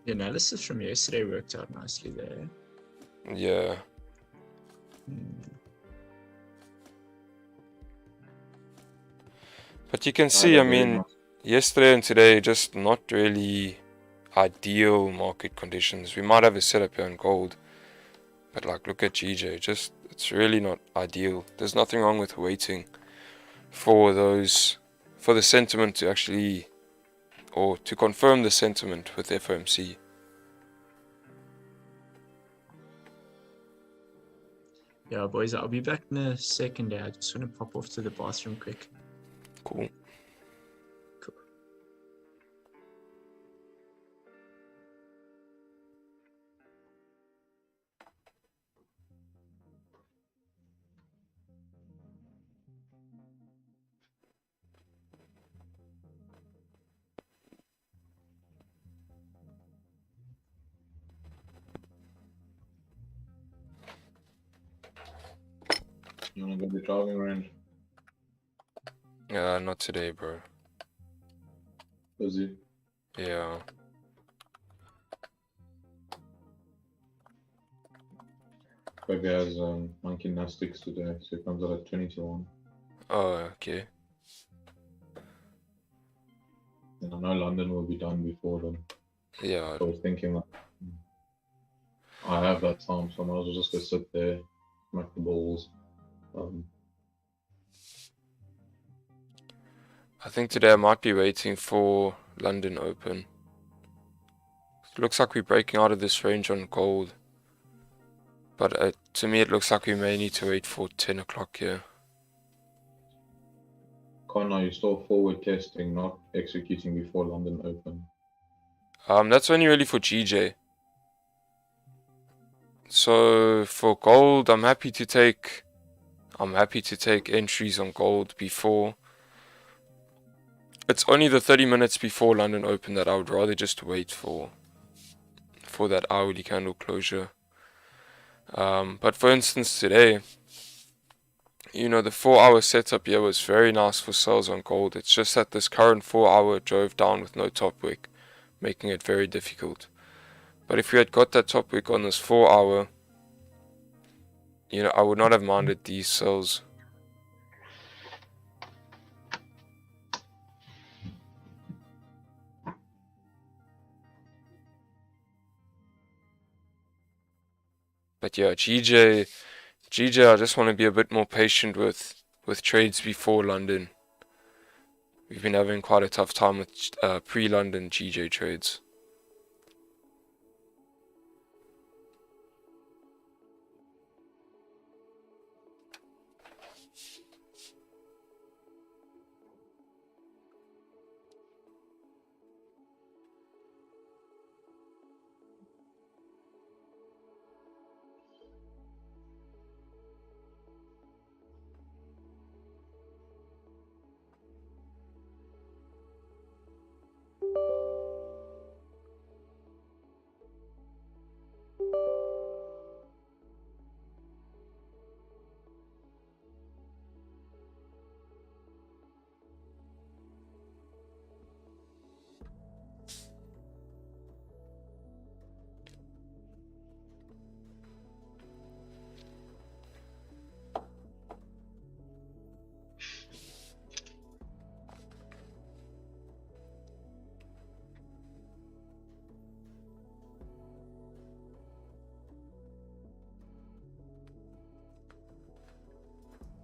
The analysis from yesterday worked out nicely there. Yeah. But you can see, I mean, yesterday and today, just not really ideal market conditions. We might have a setup here in gold, but like, look at GJ, just, it's really not ideal. There's nothing wrong with waiting for the sentiment to actually, or to confirm the sentiment with FOMC. Yeah, boys, I'll be back in a second. I just want to pop off to the bathroom quick. Cool. You wanna go to the driving range? Not today, bro. Busy? Yeah. Baby has monkey gymnastics today, so it comes out at 20 to 1. Oh, okay. And I know London will be done before then. Yeah. So I was thinking like, I have that time, so I might as well just go sit there, smack the balls. I think today I might be waiting for London Open. It looks like we're breaking out of this range on gold. But to me, it looks like we may need to wait for 10 o'clock here. Connor, you're still forward testing, not executing before London open. That's only really for GJ. So for gold, I'm happy to take entries on gold before. It's only the 30 minutes before London open that I would rather just wait for that hourly candle closure. But for instance today, you know, the 4-hour setup here was very nice for sales on gold. It's just that this current 4-hour drove down with no top wick, making it very difficult. But if we had got that top wick on this 4-hour, you know, I would not have minded these sales. But yeah, GJ, I just want to be a bit more patient with trades before London. We've been having quite a tough time with pre-London GJ trades.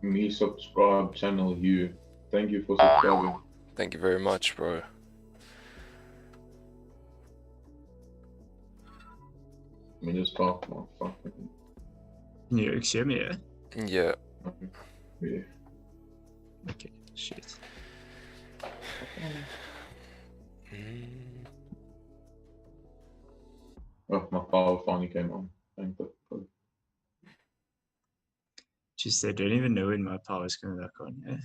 Me subscribe channel you. Thank you for subscribing. Thank you very much, bro. Let me just talk, motherfucker. Can you hear me? Yeah. Yeah. Okay, shit. Oh, my power finally came on. Thank God. Just I don't even know when my power's coming back on. Yeah.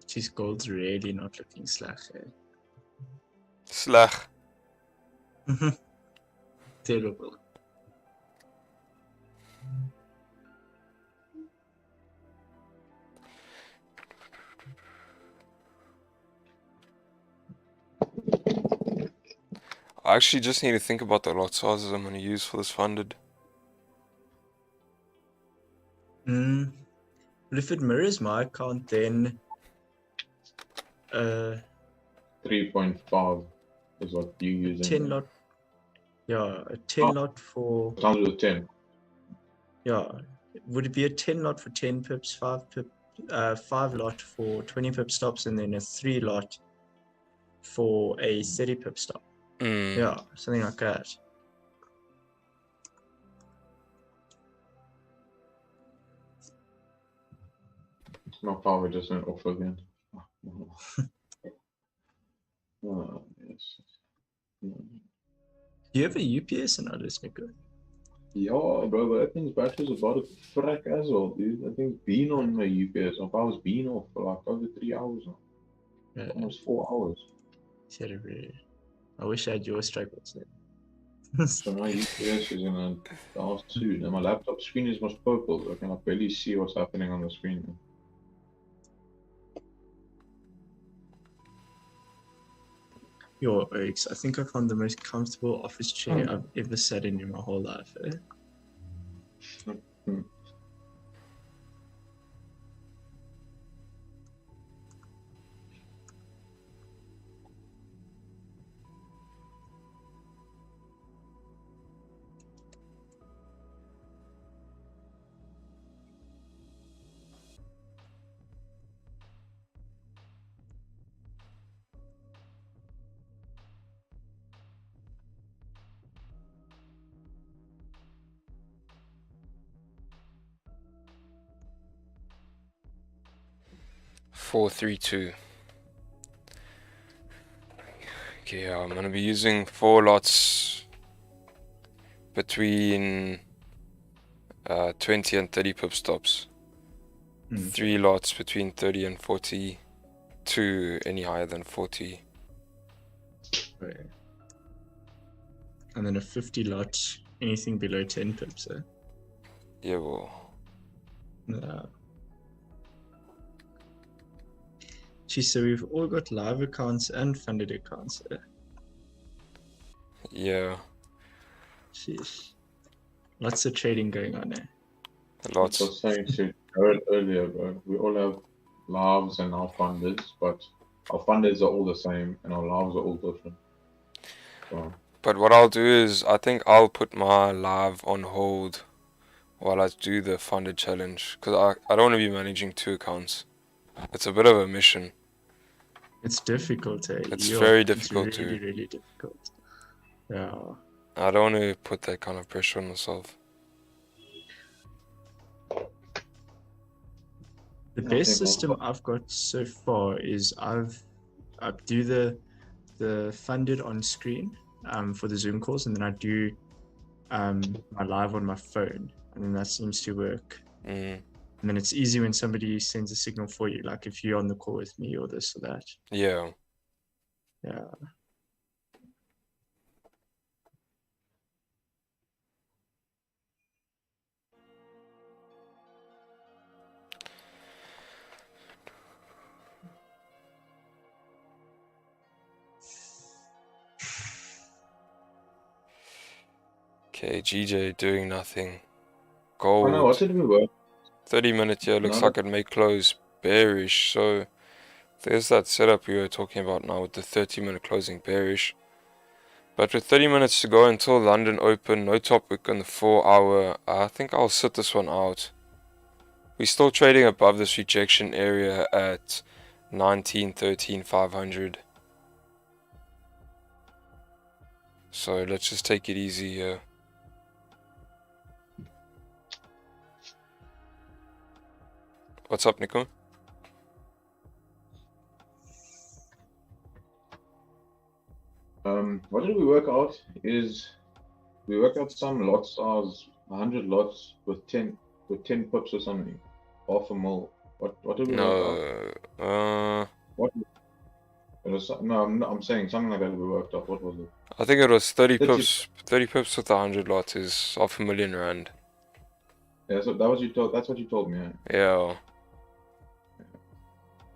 Geez, gold's really not looking slack. Slag. Terrible. I actually just need to think about the lot sizes I'm going to use for this funded. Well, if it mirrors my account, then 3.5 is what you using. 10 lot. Yeah, a 10 lot for. Times with 10. Yeah, would it be a 10 lot for 10 pips, 5 lot for 20 pip stops, and then a 3 lot for a 30 pip stop? Yeah, something like that. My power just went off again. Yes. Do you have a UPS and others, Nico? Yeah, bro, but that thing's battery's about to frack as well, dude. That thing's been on my UPS. My power's been off for like over 3 hours now. Yeah. Almost 4 hours. Terrible. I wish I had your strike loss. So my UPS is in a dark soon, and my laptop screen is most purple, so I can barely see what's happening on the screen. Yo, Oaks, I think I found the most comfortable office chair I've ever sat in my whole life. Hmm. 432. Okay, I'm gonna be using 4 lots between 20 and 30 pip stops. 3 lots between 30 and 40. 2 any higher than 40. Okay. And then a 50 lot, anything below 10 pips, eh? Yeah, well. Geez, so we've all got live accounts and funded accounts, eh? Yeah. Sheesh. Lots of trading going on, eh? Lots. I was saying to Jared earlier, bro, we all have lives and our funders, but our funders are all the same and our lives are all different. So. But what I'll do is, I think I'll put my live on hold while I do the funded challenge, because I don't want to be managing 2 accounts. It's a bit of a mission. It's difficult, eh? It's very difficult it's really, really difficult. Yeah. I don't want to put that kind of pressure on myself. The best system I've got so far is I do the funded on screen for the Zoom calls, and then I do my live on my phone, and then that seems to work. And then it's easy when somebody sends a signal for you, like if you're on the call with me or this or that. Yeah. Yeah. Okay, GJ doing nothing. Gold. Oh no, what did we work? 30 minutes here, looks like it may close bearish, so there's that setup we were talking about now with the 30-minute closing bearish. But with 30 minutes to go until London open, no top wick on the 4-hour, I think I'll sit this one out. We're still trading above this rejection area at 1913,500. So let's just take it easy here. What's up, Nico? What did we work out is we worked out some lot size, 100 lots with 10 pips or something, half a mil. What did we work out? What? It was, no, I'm saying something like that we worked out. What was it? I think it was 30 pips. 30 pips with 100 lots is $500,000. Yeah, so that was you told. That's what you told me. Eh? Yeah.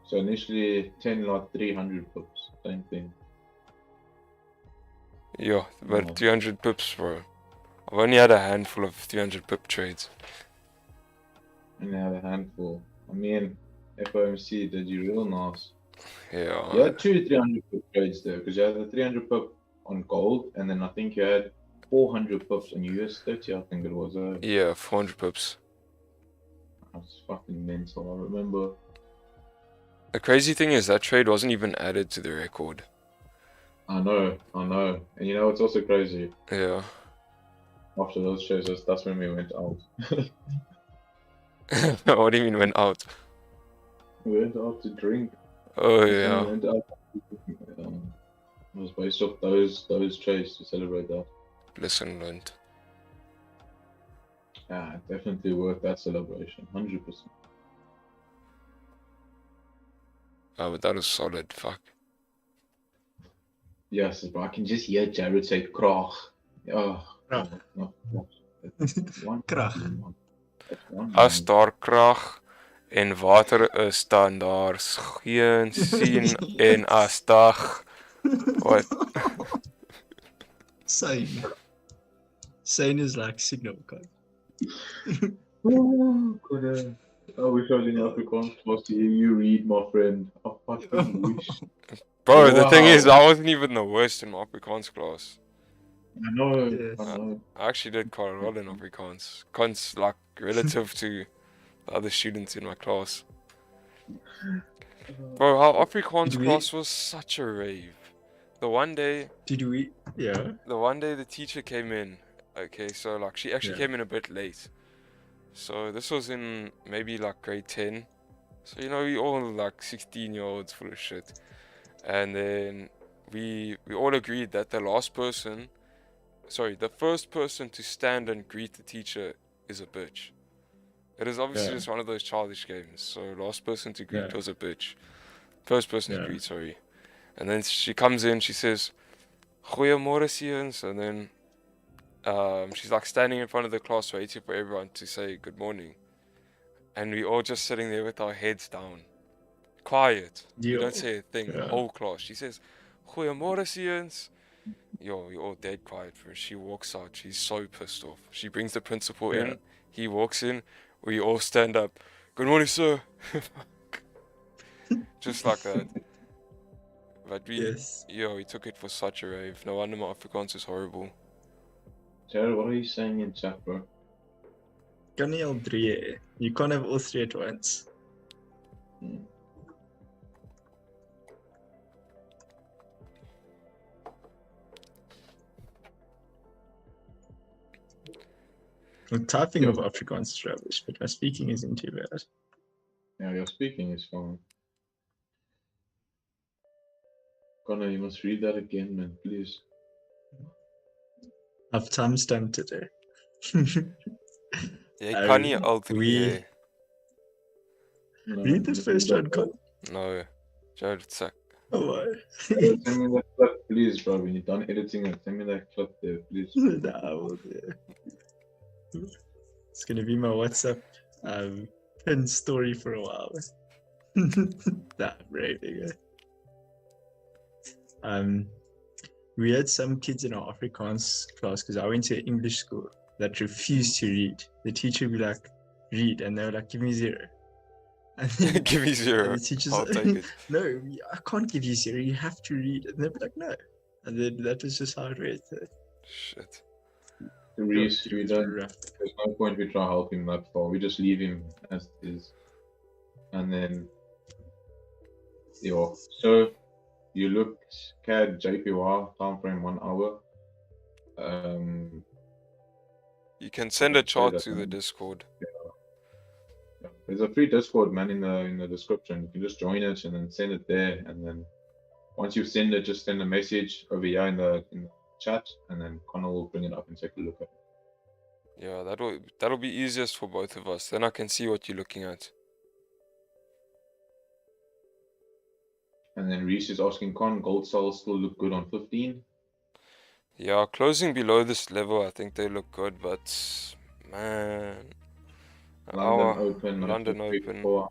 So initially 10 lot, 300 pips, same thing. Yeah, but 300 pips, bro. I've only had a handful of 300 pip trades. Only had a handful. I mean, FOMC did you real nice. Yeah. You had 2 300 pip trades there because you had the 300 pip on gold, and then I think you had 400 pips on US30. I think it was. Yeah, 400 pips. That's fucking mental. I remember. The crazy thing is that trade wasn't even added to the record. I know. And you know what's also crazy? Yeah. After those shows, that's when we went out. What do you mean went out? We went out to drink. Oh yeah. We went out. It was based off those trades to celebrate that. Lesson learned. Yeah, definitely worth that celebration, 100%. Oh, but that was solid. Fuck. Yes, but I can just hear Jared say krach. Oh, Krach. no. That's one. Krach. That's one. As daar krag en water is, dan daar's geen sien en as dag. What? Sign. Sign is like signal code. Oh, God. I wish I was in Afrikaans class to hear you read, my friend. I fucking wish. Bro, the thing is, Wow. I wasn't even the worst in my Afrikaans class. I know. Yes. I know. I actually did quite well in Afrikaans. Cons, like, relative to the other students in my class. Bro, our Afrikaans Did we- class was such a rave. The one day Yeah. the teacher came in. Okay, so like she actually Yeah. came in a bit late. So this was in maybe like grade 10. So you know, we all like 16-year-olds full of shit. And then we all agreed that the first person to stand and greet the teacher is a bitch. It is obviously Yeah. just one of those childish games. So last person to greet Yeah. was a bitch. First person to Yeah. greet, sorry. And then she comes in, she says, "Goeiemôre seuns," and then she's like standing in front of the class waiting for everyone to say good morning. And we all just sitting there with our heads down. Quiet. We don't say a thing. Yeah. Whole class. She says, "Goeiemôre seuns." Yo, we all dead quiet for her. She walks out. She's so pissed off. She brings the principal Yeah. in. He walks in. We all stand up. "Good morning, sir." Just like that. But Yes. we took it for such a rave. No wonder my Afrikaans is horrible. Jared, what are you saying in chat, bro? Kan nie al drie hê. You can't have all three at once. The typing of Afrikaans is rubbish, but my speaking isn't too bad. Yeah, your speaking is fine. Connor, you must read that again, man, please. I've time-stamped it. Jy kan nie al drie hê. No, Read the first one, Con. No. Jared suck. Oh, why? Send me that clip, please, bro. When you're done editing it, send me that clip there, please. Nah, I will do. It's gonna be my WhatsApp pin story for a while. Nah, I'm raving. We had some kids in our Afrikaans class because I went to English school that refused to read. The teacher would be like, read, and they were like, give me 0. And then, Give me 0. and the teachers I'll take it. no, I can't give you 0. You have to read. And they'd be like, no. And then that was just how it went. Shit. Reese, we don't. Rough. There's no point we try to help him that far. We just leave him as is. And then, yeah. So, you look CAD JPY time frame 1 hour. You can send a chart to the Discord. Yeah. There's a free Discord, man, in the description. You can just join it and then send it there. And then once you send it, just send a message over here in the chat, and then Connor will bring it up and take a look at it. Yeah, that'll be easiest for both of us. Then I can see what you're looking at. And then Reese is asking, Con, gold sales still look good on 15? Yeah, closing below this level, I think they look good, but man, London Open. Open.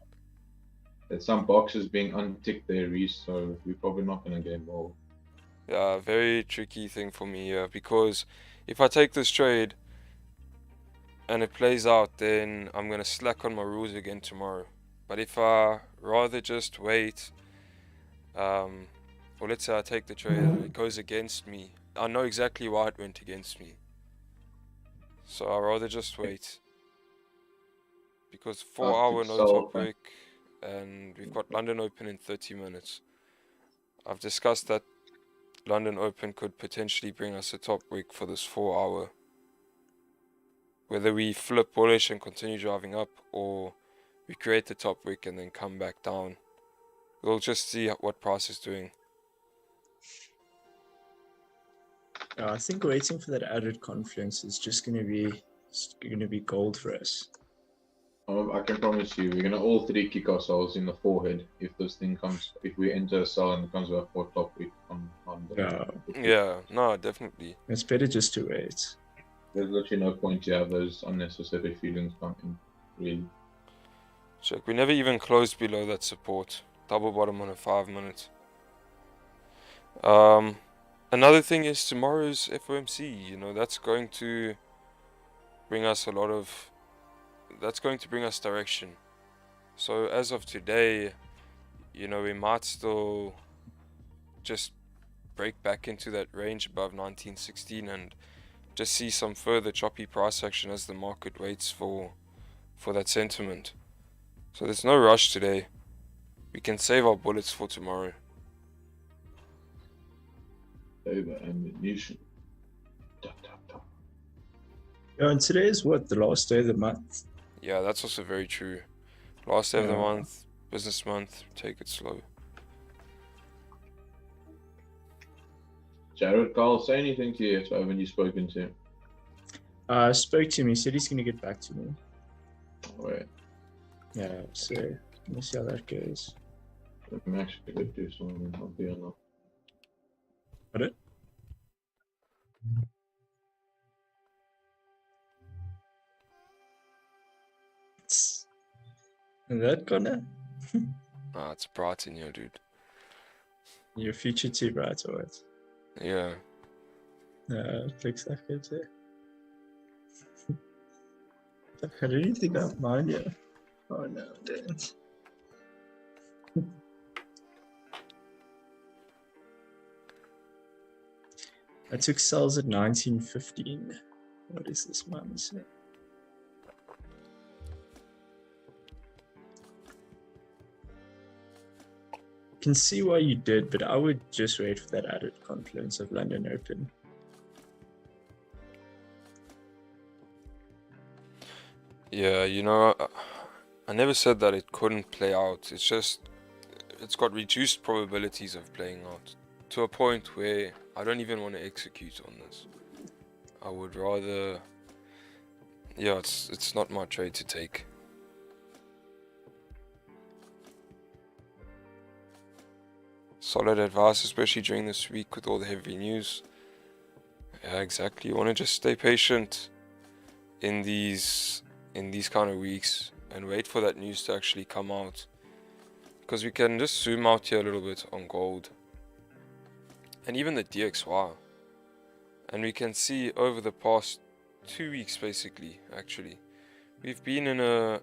There's some boxes being unticked there, Reese, so we're probably not going to get involved. Yeah, very tricky thing for me here, because if I take this trade and it plays out, then I'm going to slack on my rules again tomorrow. But if I rather just wait, or let's say I take the trade and it goes against me, I know exactly why it went against me. So I'd rather just wait. Because 4-hour no top wick, and we've got London Open in 30 minutes. I've discussed that London Open could potentially bring us a top wick for this 4-hour. Whether we flip bullish and continue driving up, or we create the top wick and then come back down. We'll just see what price is doing. I think waiting for that added confluence is just gonna be gold for us. I can promise you, we're gonna all three kick ourselves in the forehead if this thing comes. If we enter a cell and it comes back for top, we come on. Yeah, no, definitely. It's better just to wait. There's literally no point to have those unnecessary feelings come in. Really. Check. We never even closed below that support. Double bottom on a 5 minute. Another thing is tomorrow's FOMC. You know, that's going to bring us a lot of. That's going to bring us direction. So as of today, you know, we might still just break back into that range above 1916 and just see some further choppy price action as the market waits for that sentiment. So there's no rush today. We can save our bullets for tomorrow. Over ammunition. Yeah, and today is what, the last day of the month? Yeah, that's also very true. Last day of the month, business month, take it slow. Jared, Carl, say anything to you. So haven't you spoken to him? I spoke to him. He said he's going to get back to me. Wait. Yeah, so let me see how that goes. I'm actually going to do something. I'll be on that. Got it? Is that gonna? Ah, it's bright in here, dude. Your future too bright, or what? Yeah. It looks like it. I don't even think I have mine yet. Oh no, I didn't. I took cells at 1915. What is this minus? Can see why you did, but I would just wait for that added confluence of London Open. Yeah, you know, I never said that it couldn't play out. It's just, it's got reduced probabilities of playing out to a point where I don't even want to execute on this. I would rather, yeah, it's not my trade to take. Solid advice, especially during this week with all the heavy news. Yeah, exactly. You want to just stay patient in these kind of weeks and wait for that news to actually come out. Because we can just zoom out here a little bit on gold and even the DXY, and we can see over the past 2 weeks, basically, actually, we've been in a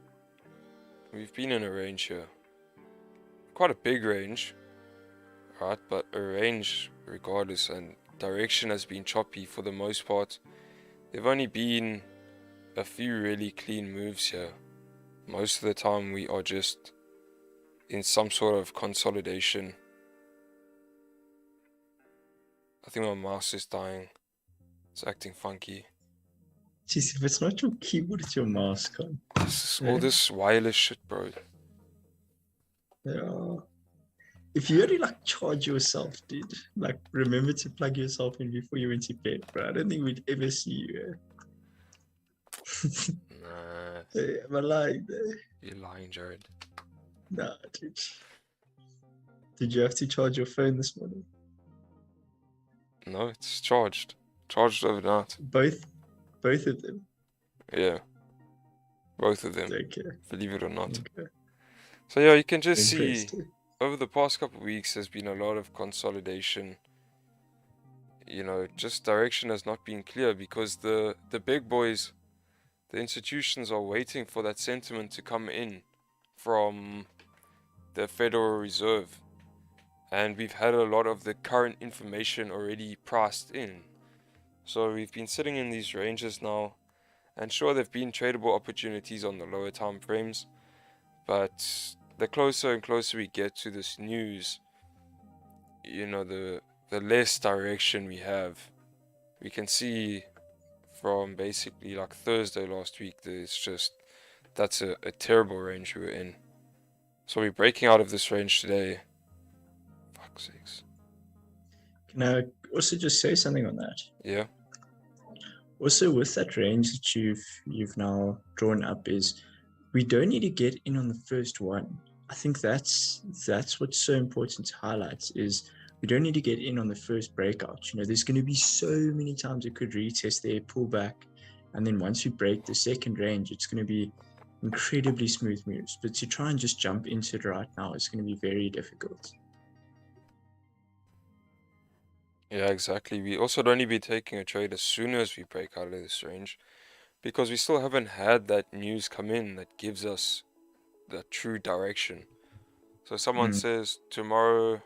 range here, quite a big range, right? But a range regardless, and direction has been choppy for the most part. There've only been a few really clean moves here. Most of the time we are just in some sort of consolidation. I think my mouse is dying. It's acting funky. Jeez, if it's not your keyboard, it's your mouse, con. All this wireless shit, bro. Yeah. If you already like charge yourself, dude, like remember to plug yourself in before you went to bed, bro. I don't think we'd ever see you. Nah. Hey, am I lying? You're lying, Jared. Nah, dude. Did you have to charge your phone this morning? No, it's charged. Charged overnight. Both of them? Yeah. Both of them. Okay. Believe it or not. Okay. So yeah, you can just Impressed. see over the past couple of weeks there's been a lot of consolidation. You know, just direction has not been clear because the big boys, the institutions, are waiting for that sentiment to come in from the Federal Reserve. And we've had a lot of the current information already priced in. So we've been sitting in these ranges now, and sure, there've been tradable opportunities on the lower time frames, but the closer and closer we get to this news, you know, the less direction we have. We can see from basically like Thursday last week that it's just, that's a terrible range we were in. So we're breaking out of this range today. Fuck's sakes. Can I also just say something on that? Yeah. Also, with that range that you've now drawn up, is we don't need to get in on the first one. I think that's what's so important to highlight is we don't need to get in on the first breakout. There's going to be so many times it could retest there, pull back, and then once we break the second range, it's going to be incredibly smooth moves. But to try and just jump into it right now is going to be very difficult. Yeah, exactly. We also don't need to be taking a trade as soon as we break out of this range, because we still haven't had that news come in that gives us the true direction. So someone says tomorrow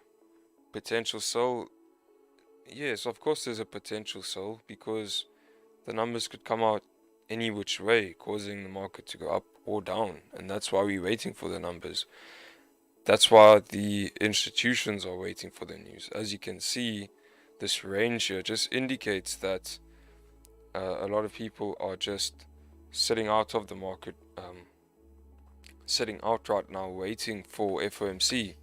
potential sell. Yes, of course there's a potential sell, because the numbers could come out any which way, causing the market to go up or down, and that's why we're waiting for the numbers. That's why the institutions are waiting for the news. As you can see, this range here just indicates that a lot of people are just sitting out of the market, sitting out right now, waiting for FOMC.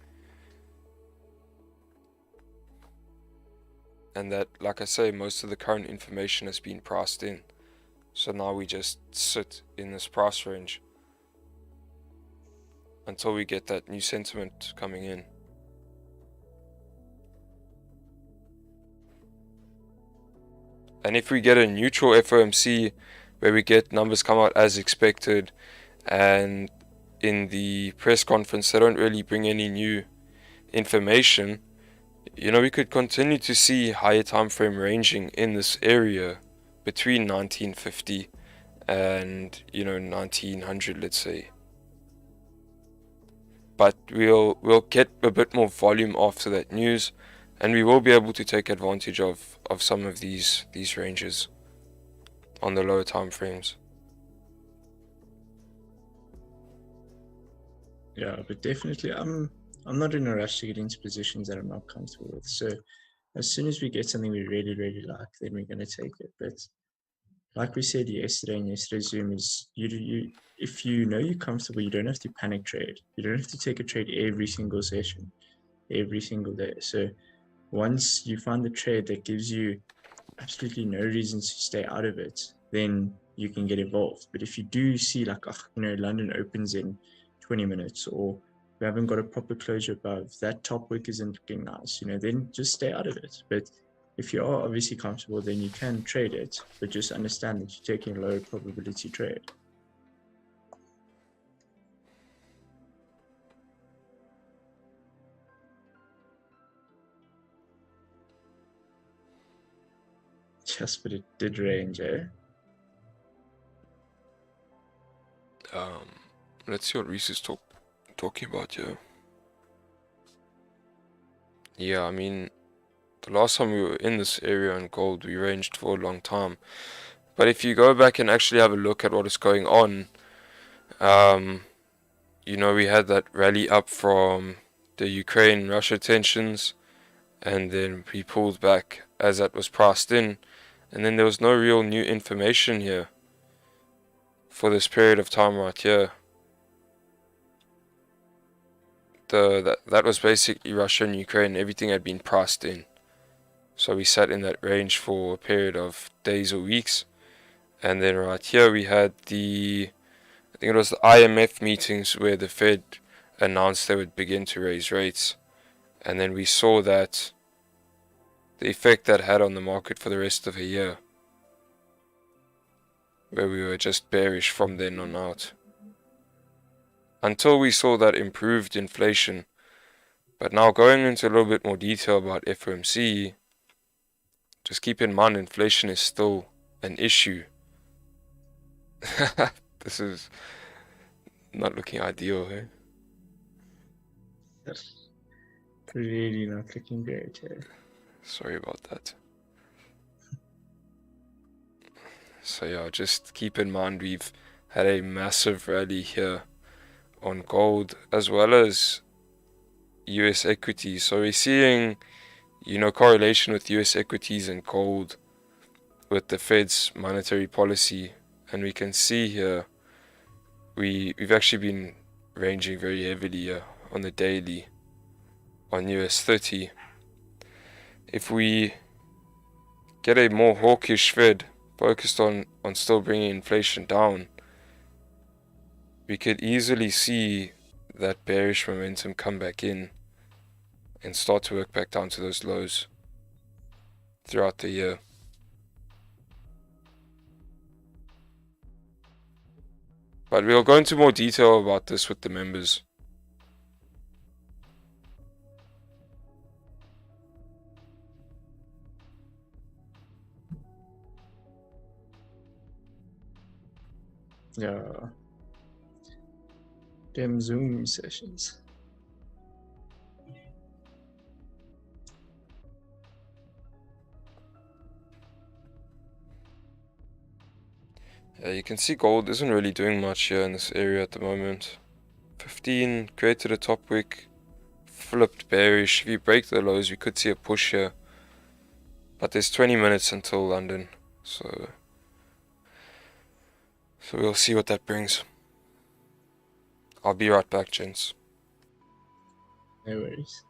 And that, like I say, most of the current information has been priced in. So now we just sit in this price range until we get that new sentiment coming in. And if we get a neutral FOMC where we get numbers come out as expected, and in the press conference they don't really bring any new information, we could continue to see higher time frame ranging in this area between 1950 and 1900, let's say. But we'll get a bit more volume after that news, and we will be able to take advantage of some of these ranges on the lower time frames. Yeah, but definitely I'm not in a rush to get into positions that I'm not comfortable with. So as soon as we get something we really, really like, then we're going to take it. But like we said yesterday in yesterday's Zoom, is if you know you're comfortable, you don't have to panic trade. You don't have to take a trade every single session, every single day. So once you find the trade that gives you absolutely no reason to stay out of it, then you can get involved. But if you do see like, London opens in 20 minutes, or we haven't got a proper closure above, that top wick isn't looking nice, then just stay out of it. But if you are obviously comfortable, then you can trade it, but just understand that you're taking a low probability trade. Just, but it did range, eh? Let's see what Reese is talking about here. Yeah, I mean, the last time we were in this area in gold, we ranged for a long time. But if you go back and actually have a look at what is going on, we had that rally up from the Ukraine-Russia tensions, and then we pulled back as that was priced in, and then there was no real new information here for this period of time right here. That was basically Russia and Ukraine. Everything had been priced in, so we sat in that range for a period of days or weeks. And then right here we had I think it was the IMF meetings where the Fed announced they would begin to raise rates, and then we saw that the effect that had on the market for the rest of the year, where we were just bearish from then on out, until we saw that improved inflation. But now going into a little bit more detail about FOMC, just keep in mind inflation is still an issue. This is not looking ideal here. That's really not looking great here. Sorry about that. So yeah, just keep in mind we've had a massive rally here on gold as well as US equities. So we're seeing, correlation with US equities and gold with the Fed's monetary policy. And we can see here we've actually been ranging very heavily here on the daily on US 30. If we get a more hawkish Fed focused on still bringing inflation down, we could easily see that bearish momentum come back in and start to work back down to those lows throughout the year. But we'll go into more detail about this with the members. Yeah. Them Zoom sessions. You can see gold isn't really doing much here in this area at the moment. 15 created a top wick, flipped bearish. If you break the lows, we could see a push here. But there's 20 minutes until London, so we'll see what that brings. I'll be right back, gents. No worries.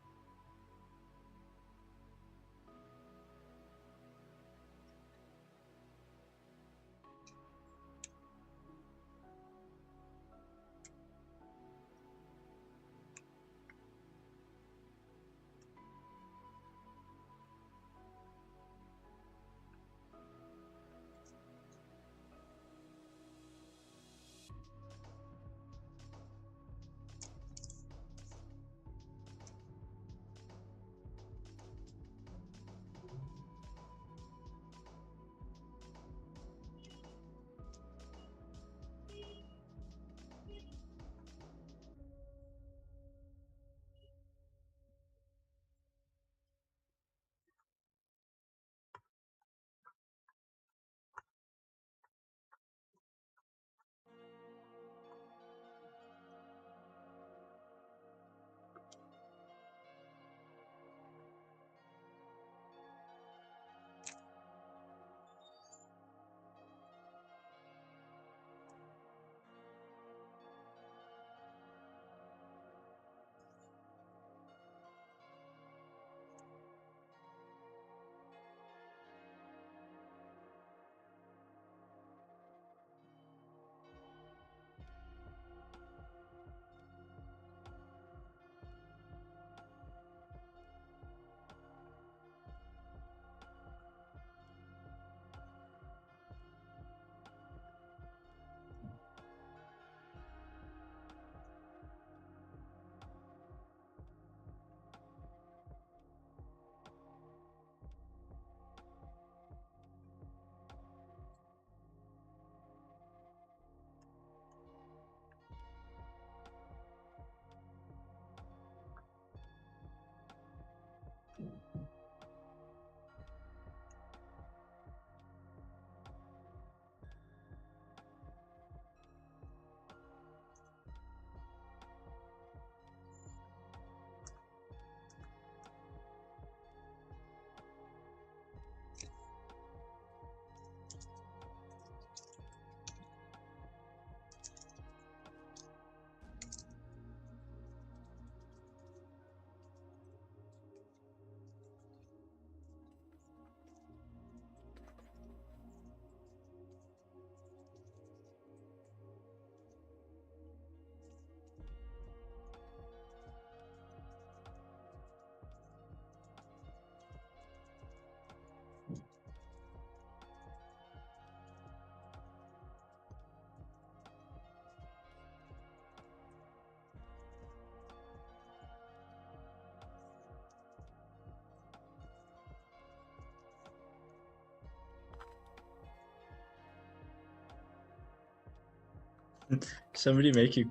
Somebody make you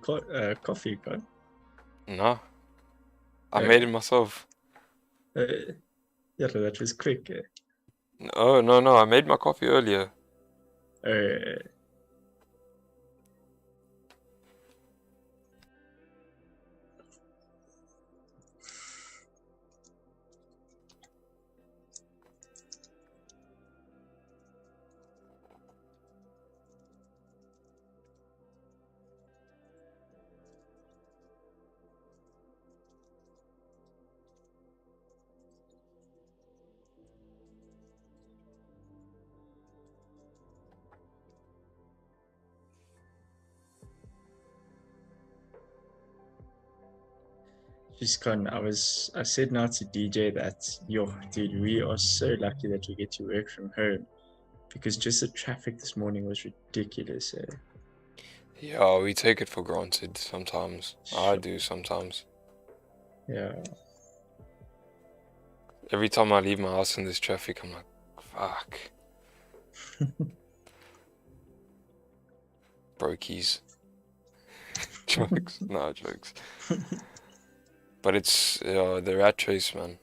coffee, God. No, I made it myself. Yeah, that was quick. Oh, no, I made my coffee earlier. Just gone. I said now to DJ that, yo, dude, we are so lucky that we get to work from home, because just the traffic this morning was ridiculous. Yeah, we take it for granted sometimes. I do sometimes. Yeah. Every time I leave my house in this traffic, I'm like, fuck. Brokies. Jokes. No, jokes. But it's the rat race, man.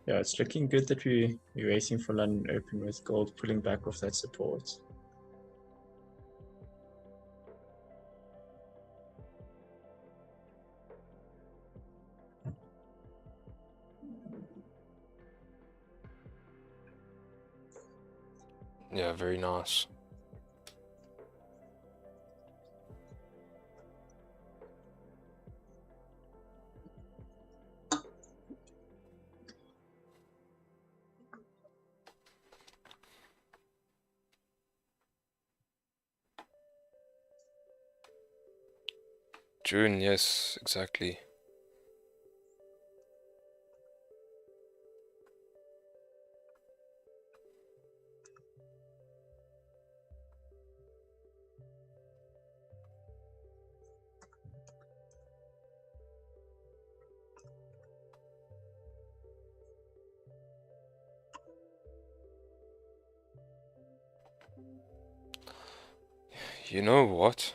Yeah, it's looking good that we're waiting for London Open with gold pulling back off that support. Yeah, very nice. June, yes, exactly. You know what?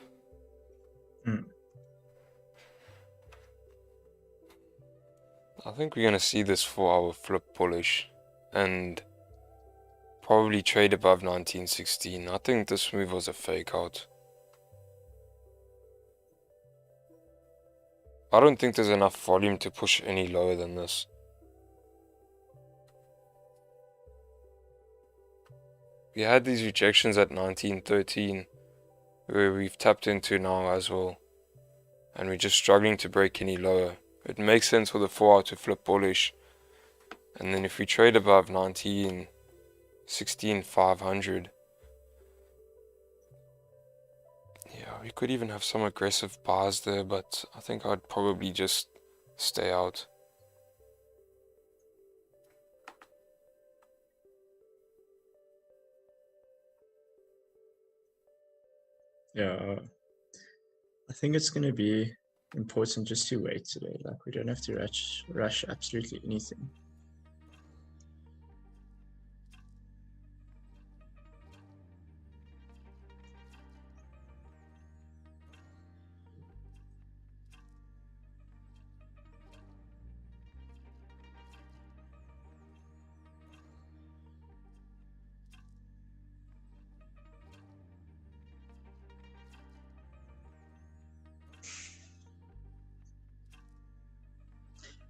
I think we're gonna see this 4-hour flip bullish and probably trade above 1916. I think this move was a fake out. I don't think there's enough volume to push any lower than this. We had these rejections at 1913 where we've tapped into now as well, and we're just struggling to break any lower. It makes sense for the 4 hour to flip bullish, and then if we trade above 1916,500, yeah, we could even have some aggressive buys there, but I think I'd probably just stay out. Yeah, I think it's going to be important just to wait today. Like, we don't have to rush absolutely anything.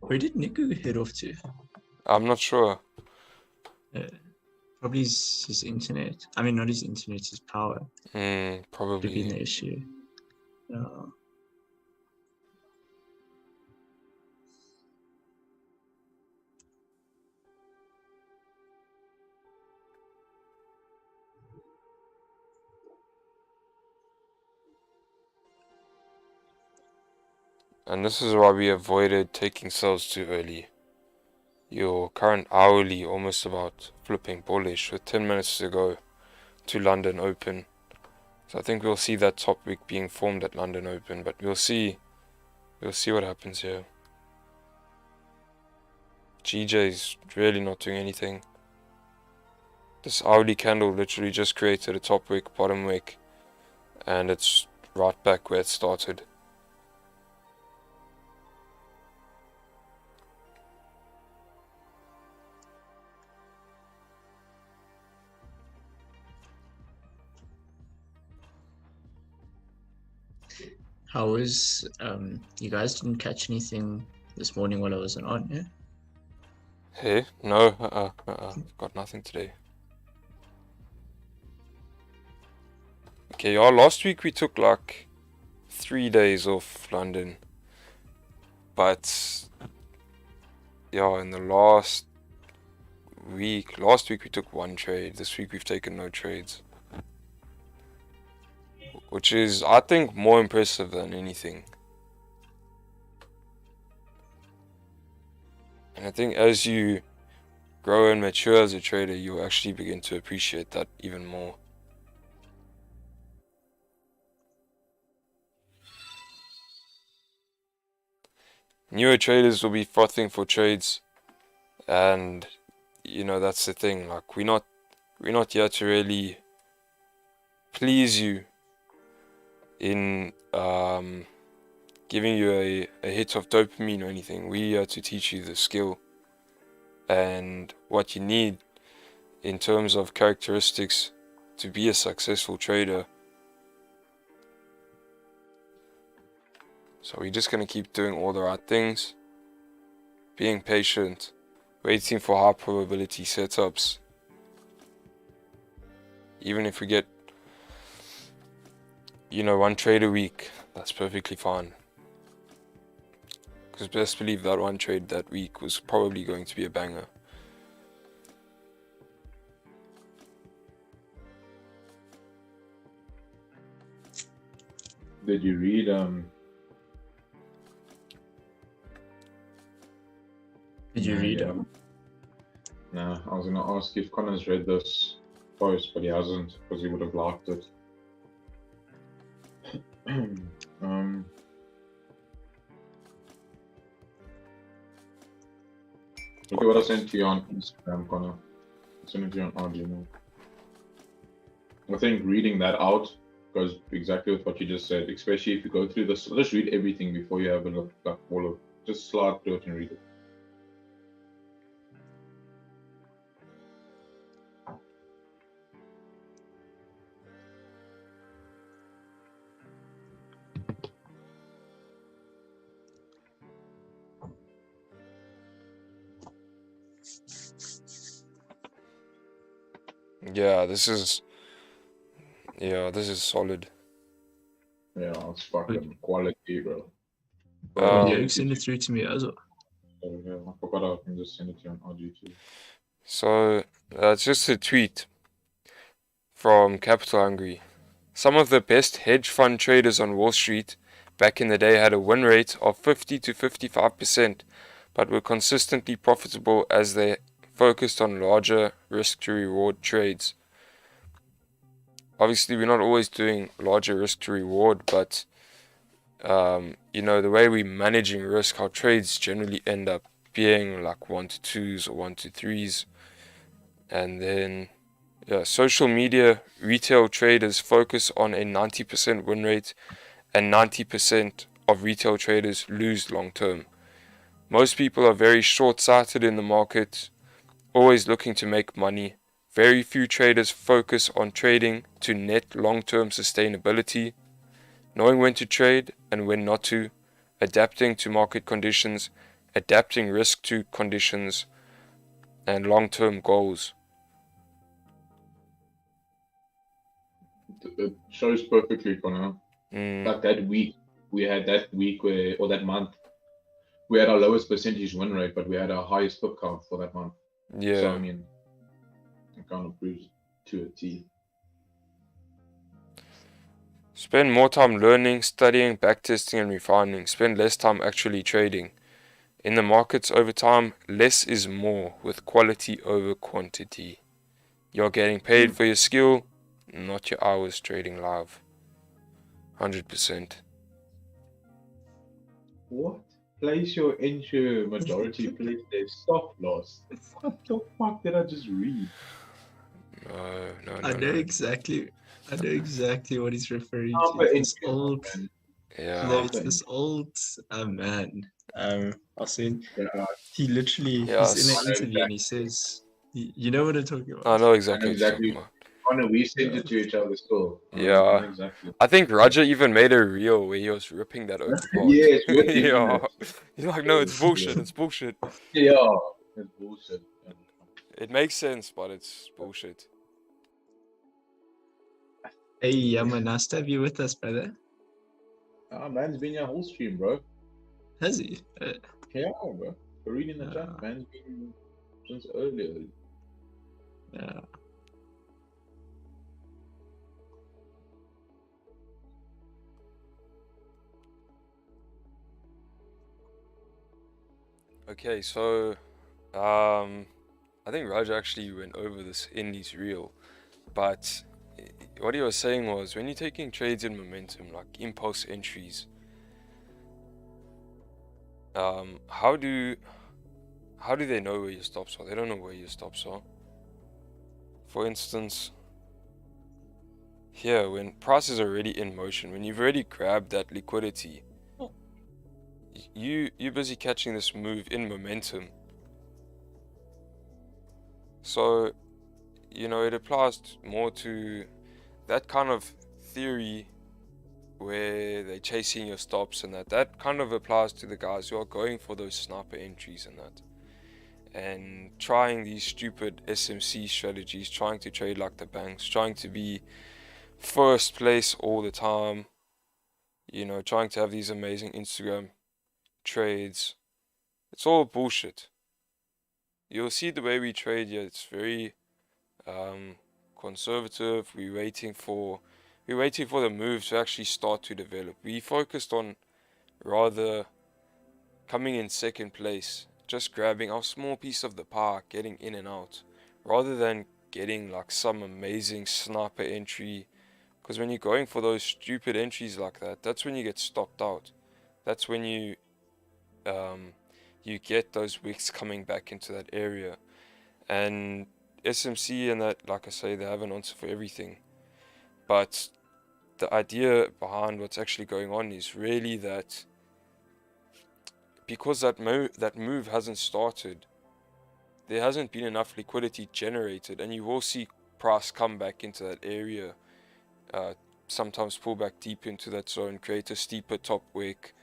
Where did Niku head off to? I'm not sure. Probably his internet. I mean, not his internet, his power. Probably. Could have been the issue. And this is why we avoided taking sales too early. Your current hourly almost about flipping bullish with 10 minutes to go to London Open. So I think we'll see that top wick being formed at London Open, but we'll see what happens here. GJ's really not doing anything. This hourly candle literally just created a top wick, bottom wick, and it's right back where it started. How was you guys didn't catch anything this morning while I wasn't on, yeah? Hey, no, got nothing today. Okay, yeah, last week we took like 3 days off London. But yeah, in the last week we took 1 trade. This week we've taken no trades. Which is, I think, more impressive than anything. And I think as you grow and mature as a trader, you'll actually begin to appreciate that even more. Newer traders will be frothing for trades, and you know that's the thing. Like we're not here to really please you in giving you a hit of dopamine or anything. We're here to teach you the skill and what you need in terms of characteristics to be a successful trader. So we're just going to keep doing all the right things, being patient, waiting for high probability setups. Even if we get, 1 trade a week, that's perfectly fine. Because best believe that 1 trade that week was probably going to be a banger. Did you read Did you read Nah, I was gonna ask if Connor's read this post, but he hasn't, because he would have liked it. Look at what I sent to you on Instagram, Connor. I sent it to you on RGMO. I think reading that out goes exactly with what you just said, especially if you go through this. Just read everything before you have a look, like all of, just slide through it and read it. Yeah, this is solid. Yeah, it's fucking quality, bro. you send it through to me as well. Oh, yeah, I forgot I can just send it to you on RG too. So that's just a tweet from Capital Hungry. Some of the best hedge fund traders on Wall Street back in the day had a win rate of 50 to 55%, but were consistently profitable as they focused on larger risk to reward trades. Obviously, we're not always doing larger risk to reward, but the way we're managing risk, our trades generally end up being like 1 to 2s or 1 to 3s. And then social media retail traders focus on a 90% win rate, and 90% of retail traders lose long term. Most people are very short-sighted in the market, always looking to make money. Very few traders focus on trading to net long-term sustainability, knowing when to trade and when not to, adapting to market conditions, adapting risk to conditions, and long-term goals. It shows perfectly for now. Like that week, or that month, we had our lowest percentage win rate, but we had our highest flip count for that month. Yeah. So, I mean, it kind of proves to a T. Spend more time learning, studying, backtesting, and refining. Spend less time actually trading. In the markets over time, less is more with quality over quantity. You're getting paid for your skill, not your hours trading live. 100%. What? Place your entry majority, place their stop loss. What the fuck did I just read? No. I know exactly what he's referring to. It's This old, Yeah. no, it's this old man. I'll say he literally Yes. he's in an interview and he says, you know what I'm talking about? I know exactly what you're talking about. Connor, we sent it to each other still. Yeah. Exactly. I think Roger even made a reel where he was ripping that open part. Yeah, it's wicked, yeah. He's like, no, it's bullshit. It's bullshit. Yeah, it's bullshit. It makes sense, but it's bullshit. Hey, Yama, nice to have you with us, brother. Man's been your whole stream, bro. Has he? Yeah, bro. Reading the chat, man's been since earlier. Yeah. Okay, so I think Raj actually went over this in his reel, but what he was saying was when you're taking trades in momentum, like impulse entries, how do they know where your stops are? They don't know where your stops are. For instance, here, when price is already in motion, when you've already grabbed that liquidity, you're busy catching this move in momentum. So, you know, it applies more to that kind of theory where they're chasing your stops, and that kind of applies to the guys who are going for those sniper entries and that, and trying these stupid SMC strategies, trying to trade like the banks, trying to be first place all the time, you know, trying to have these amazing Instagram trades. It's all bullshit. You'll see the way we trade here, it's very conservative. We're waiting for the move to actually start to develop. We focused on rather coming in second place, just grabbing our small piece of the pie, getting in and out, rather than getting like some amazing sniper entry. Because when you're going for those stupid entries like that, that's when you get stopped out. That's when you get those wicks coming back into that area. And SMC and that, like I say, they have an answer for everything. But the idea behind what's actually going on is really that because that move hasn't started, there hasn't been enough liquidity generated, and you will see price come back into that area, sometimes pull back deep into that zone, create a steeper top wick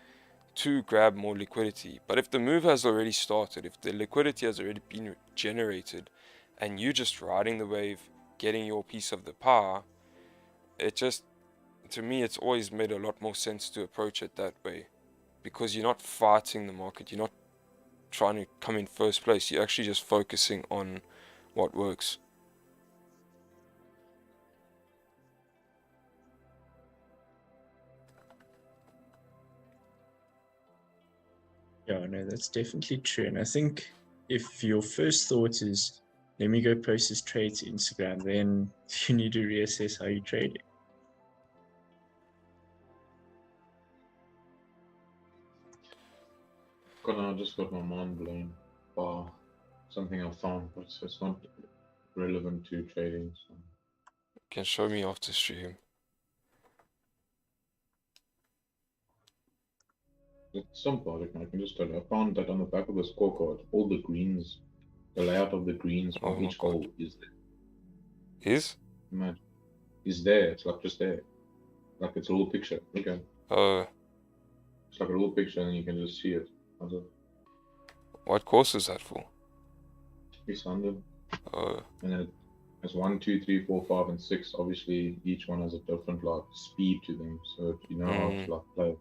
to grab more liquidity. But if the move has already started, if the liquidity has already been generated, and you just riding the wave, getting your piece of the pie, it just, to me, it's always made a lot more sense to approach it that way, because you're not fighting the market, you're not trying to come in first place, you're actually just focusing on what works. Yeah, no, that's definitely true. And I think if your first thought is, let me go post this trade to Instagram, then you need to reassess how you're trading. I just got my mind blown by something I found, but it's not relevant to trading. So. You can show me after stream. It's simple, I can just tell you. I found that on the back of the scorecard, all the greens, the layout of the greens from each hole is there. Man, is there. It's like just there. Like it's a little picture. Okay. It's like a little picture and you can just see it. What course is that for? It's under. And it has 1, 2, 3, 4, 5, and 6. Obviously, each one has a different like speed to them, so you know how to like play.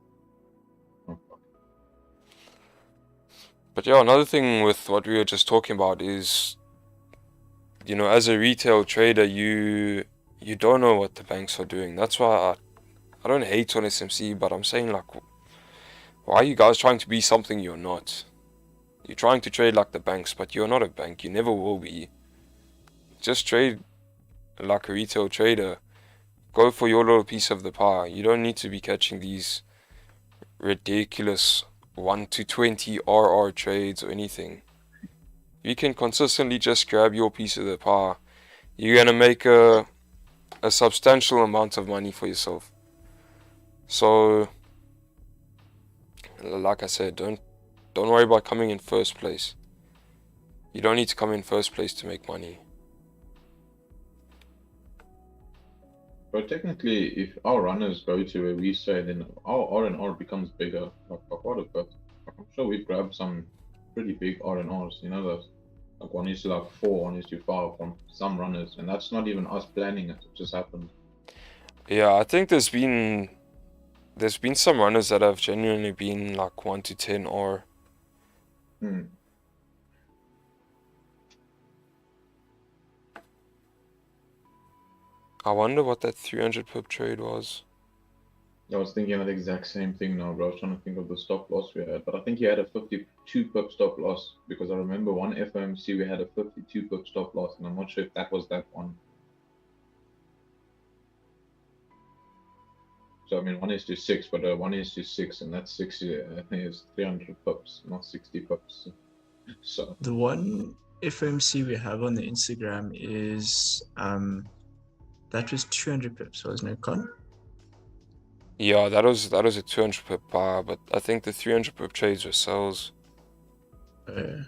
But yeah, another thing with what we were just talking about is, you know, as a retail trader, you don't know what the banks are doing. That's why I don't hate on SMC, but I'm saying, like, why are you guys trying to be something you're not? You're trying to trade like the banks, but you're not a bank. You never will be. Just trade like a retail trader. Go for your little piece of the pie. You don't need to be catching these ridiculous 1 to 20 RR trades or anything. You can consistently just grab your piece of the pie. You're gonna make a substantial amount of money for yourself. So, like I said, don't worry about coming in first place. You don't need to come in first place to make money. But technically, if our runners go to where we say, then our R&R becomes bigger, like quite a bit. I'm sure we've grabbed some pretty big R&Rs, you know, that like 1:4, 1:5 from some runners, and that's not even us planning it; it just happened. Yeah, I think there's been some runners that have genuinely been like 1 to 10 or. I wonder what that 300 pip trade was. I was thinking of the exact same thing now, bro. I was trying to think of the stop loss we had, but I think you had a 52 pip stop loss because I remember one FOMC we had a 52 pip stop loss, and I'm not sure if that was that one. So I mean, 1:6, but 1:6, and that's 60. I think it's 300 pips, not 60 pips. So the one FOMC we have on the Instagram is that was 200 pips, wasn't it, Con? Yeah, that was a 200 pip buy, but I think the 300 pip trades were sells. Yeah.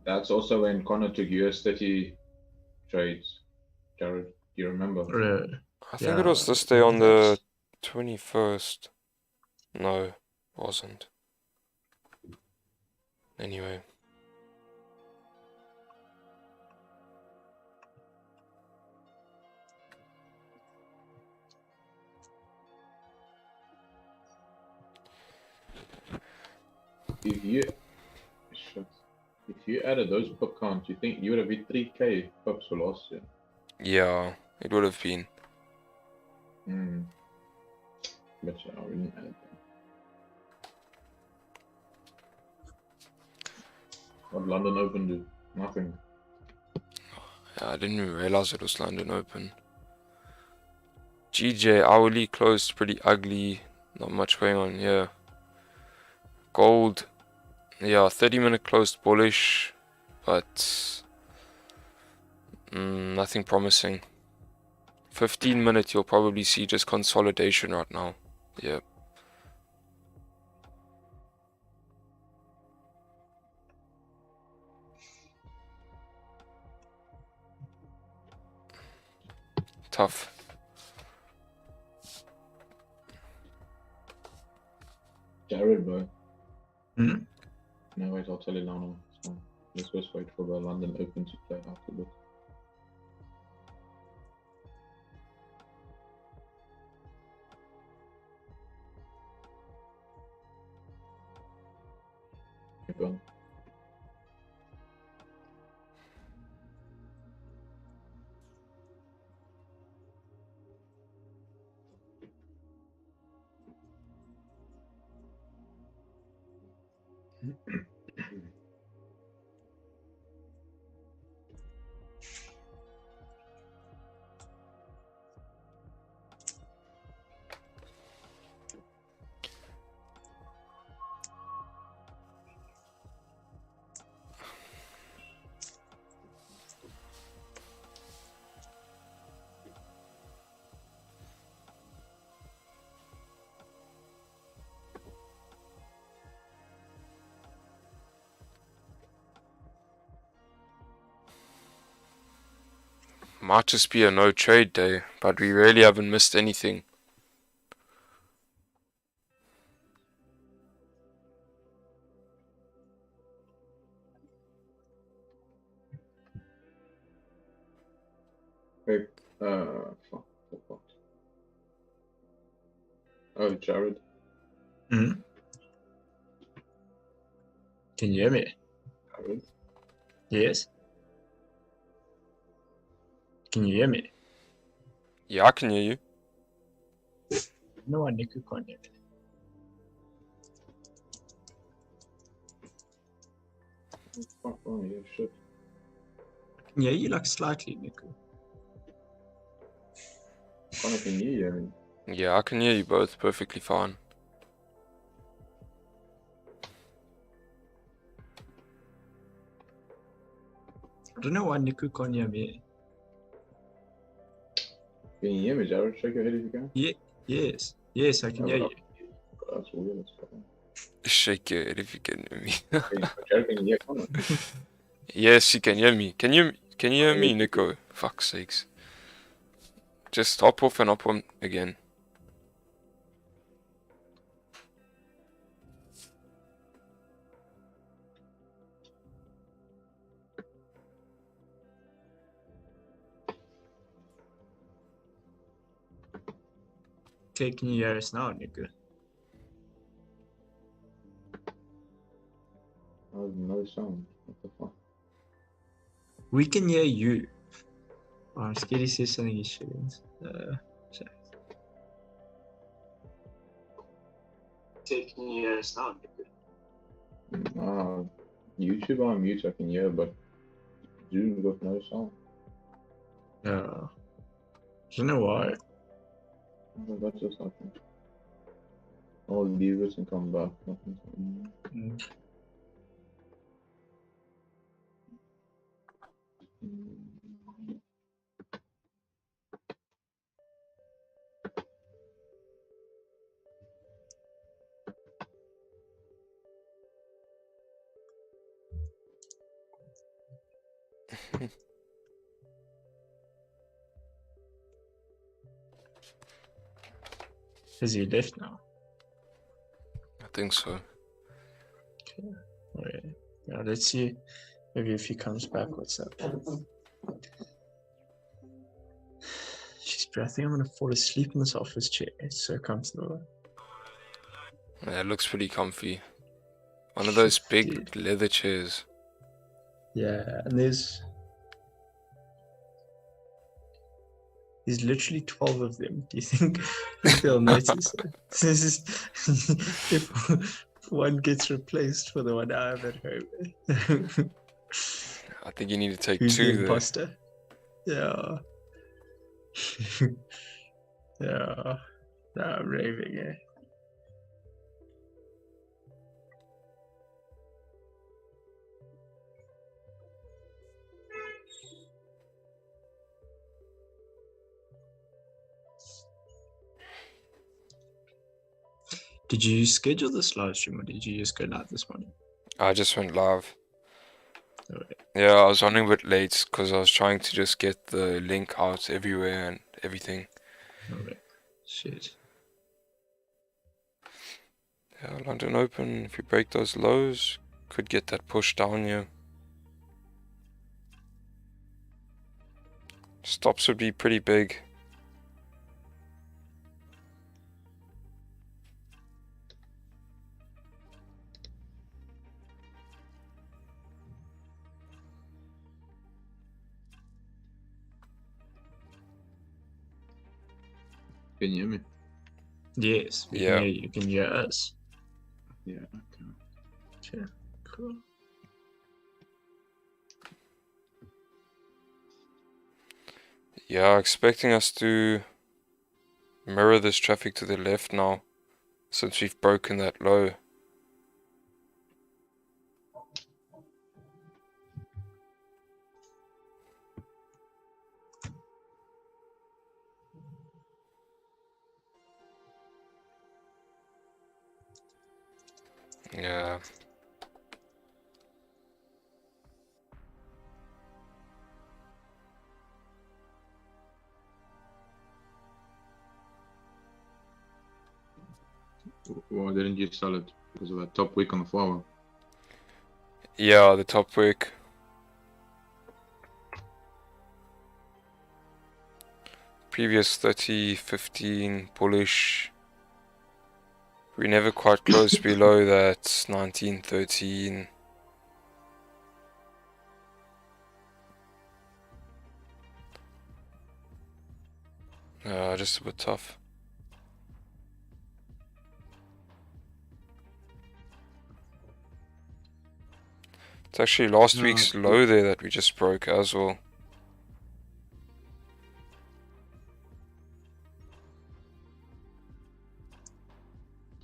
that's also when Connor took US30 trades. Jared, do you remember? I think it was this day on the 21st. No, it wasn't. Anyway. If you added those pip counts, you think you would have hit 3k pips for last year? Yeah, it would have been. But yeah, I wouldn't add them. What London Open do? Nothing. Yeah, I didn't even realize it was London Open. GJ hourly closed pretty ugly. Not much going on here. Gold, yeah, 30-minute closed bullish, but nothing promising. 15-minute, you'll probably see just consolidation right now. Yeah. Tough. Jared, bro. Hmm? No, wait, I'll tell you now. So let's just wait for the London Open to play out a bit. Keep going. Might just be a no trade day, but we really haven't missed anything. Hey, fuck. Oh, Jared. Hmm? Can you hear me? Jared. Yes? Can you hear me? Yeah, I can hear you. No one Niku can't hear me. Fuck, oh, yeah, shit. Yeah, you like slightly, Niku. Connor, can you hear me? Yeah, I can hear you both perfectly fine. I don't know why Niku can't hear me. Can you hear me, Jared? Shake your head if you can. Yes, I can hear you. That's weird. Shake your head if you can hear me. Jared, can you hear Connor? Yes, you can hear me. Can you hear me, Nico? Fuck's sakes. Just hop off and hop on again. Taking years now, nigga. I have no sound. What the fuck? We can hear you. Oh, Skitty says something he shouldn't. Check. Taking years now, nigga. YouTube on mute I can hear, but Zoom got no sound. Yeah. Do you know why? That's just happened. I'll leave it and come back. Has he left now? I think so. Okay. Alright. Now let's see. Maybe if he comes back, what's up? Jeez, bro, I think I'm gonna fall asleep in this office chair. It's so comfortable. Yeah, it looks pretty comfy. One of those big Dude. leather chairs. Yeah, and there's literally 12 of them. Do you think they'll notice it? This is if one gets replaced for the one I have at home. I think you need to take Who's the two there. imposter? Yeah. Yeah. No, I'm raving, eh? Did you schedule this live stream or did you just go live this morning? I just went live. Okay. Yeah, I was running a bit late because I was trying to just get the link out everywhere and everything. Okay. Shit. Yeah, London Open, if you break those lows, could get that push down here. Stops would be pretty big. Can you hear me? Yes, we can hear you. You can hear us. Yeah, okay. Okay, cool. Yeah, expecting us to mirror this traffic to the left now, since we've broken that low. Yeah. Why didn't you sell it? Because of that top wick on the flower. Yeah, the top wick. Previous 30, 15, bullish. We never quite closed below that 19, 13. Just a bit tough. It's actually last week's low there that we just broke as well.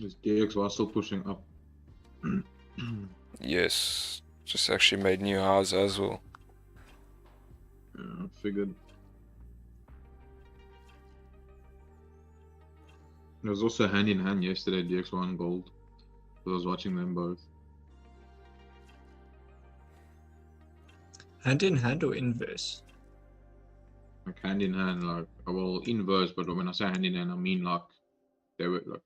This DXY still pushing up. Yes, just actually made new highs as well. Yeah, I figured. It was also hand in hand yesterday, DXY and gold. I was watching them both. Hand in hand or inverse? Like hand in hand, like, well, inverse, but when I say hand in hand, I mean like they were like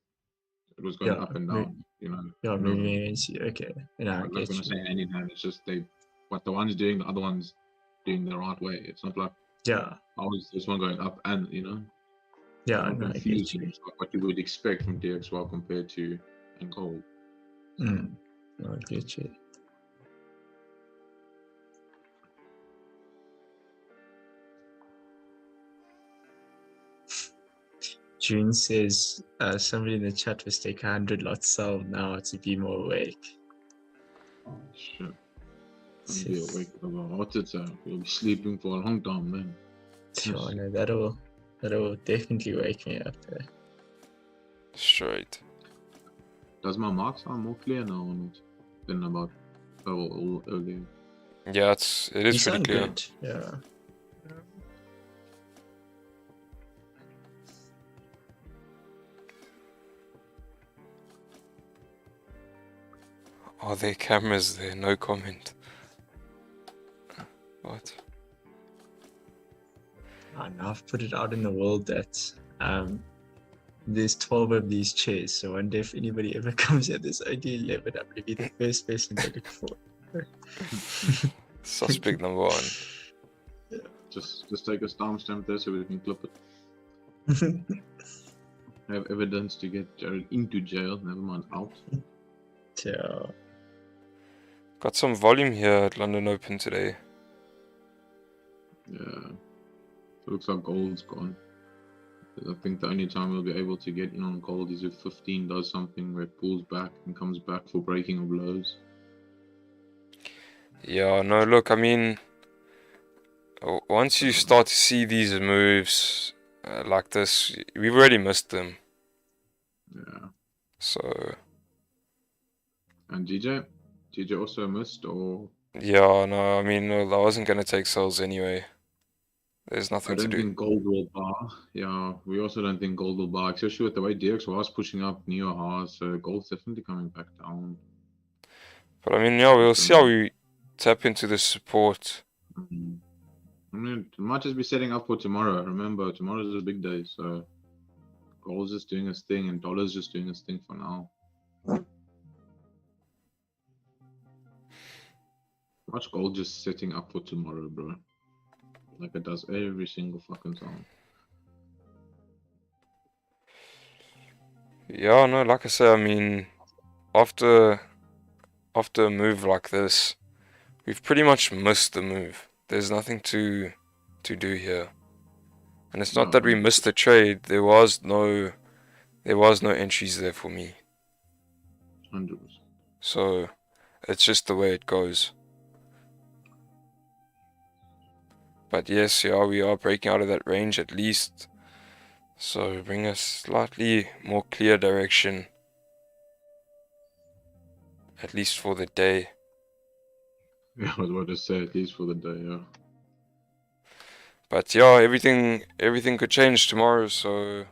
it was going up and down, you know. Yeah, moving against you. Okay. And I like get when I say hand in hand, it's just what the one's doing, the other one's doing the right way. It's not like yeah. always this one going up and you know. Yeah, Not no, I get confusing. you. It's like what you would expect from DXY compared to in gold. No, I get you. June says somebody in the chat was take 100 lots sell now to be more awake. Oh shit. I'll be awake for a heart attack. You'll be sleeping for a long time, man. Sure, no, that'll definitely wake me up. Straight. Does my mark sound more clear now or not than about earlier? Yeah, it is You pretty sound clear. good. Yeah. Are there cameras there? No comment. What? And I've put it out in the world that there's 12 of these chairs, so one day if anybody ever comes here, there's only 11. I'm gonna be the first person they look for. Suspect number one. Yeah. Just take a timestamp there so we can clip it. Have evidence to get Jared into jail, never mind out. Yeah. Got some volume here at London Open today. Yeah. It looks like gold's gone. I think the only time we'll be able to get in on gold is if 15 does something where it pulls back and comes back for breaking of lows. Yeah, no, look, I mean, once you start to see these moves like this, we've already missed them. Yeah. So. And GJ also missed, or? Yeah, no, I mean, no, I wasn't gonna take sales anyway. There's nothing to I don't do. think gold will bar. Yeah, we also don't think gold will bar, especially with the way DX was pushing up near highs. So gold's definitely coming back down. But I mean, yeah, we'll see how we tap into the support. I mean, it might just be setting up for tomorrow. Remember, tomorrow's a big day, so gold's just doing its thing and dollar's just doing its thing for now. Watch gold just setting up for tomorrow, bro. Like it does every single fucking time. Yeah, no, like I said, I mean, after a move like this, we've pretty much missed the move. There's nothing to do here. And it's not that we missed the trade. There was no entries there for me. 100%. So it's just the way it goes. But yes, yeah, we are breaking out of that range at least. So bring a slightly more clear direction. At least for the day. Yeah, I was about to say at least for the day, yeah. But yeah, everything could change tomorrow, so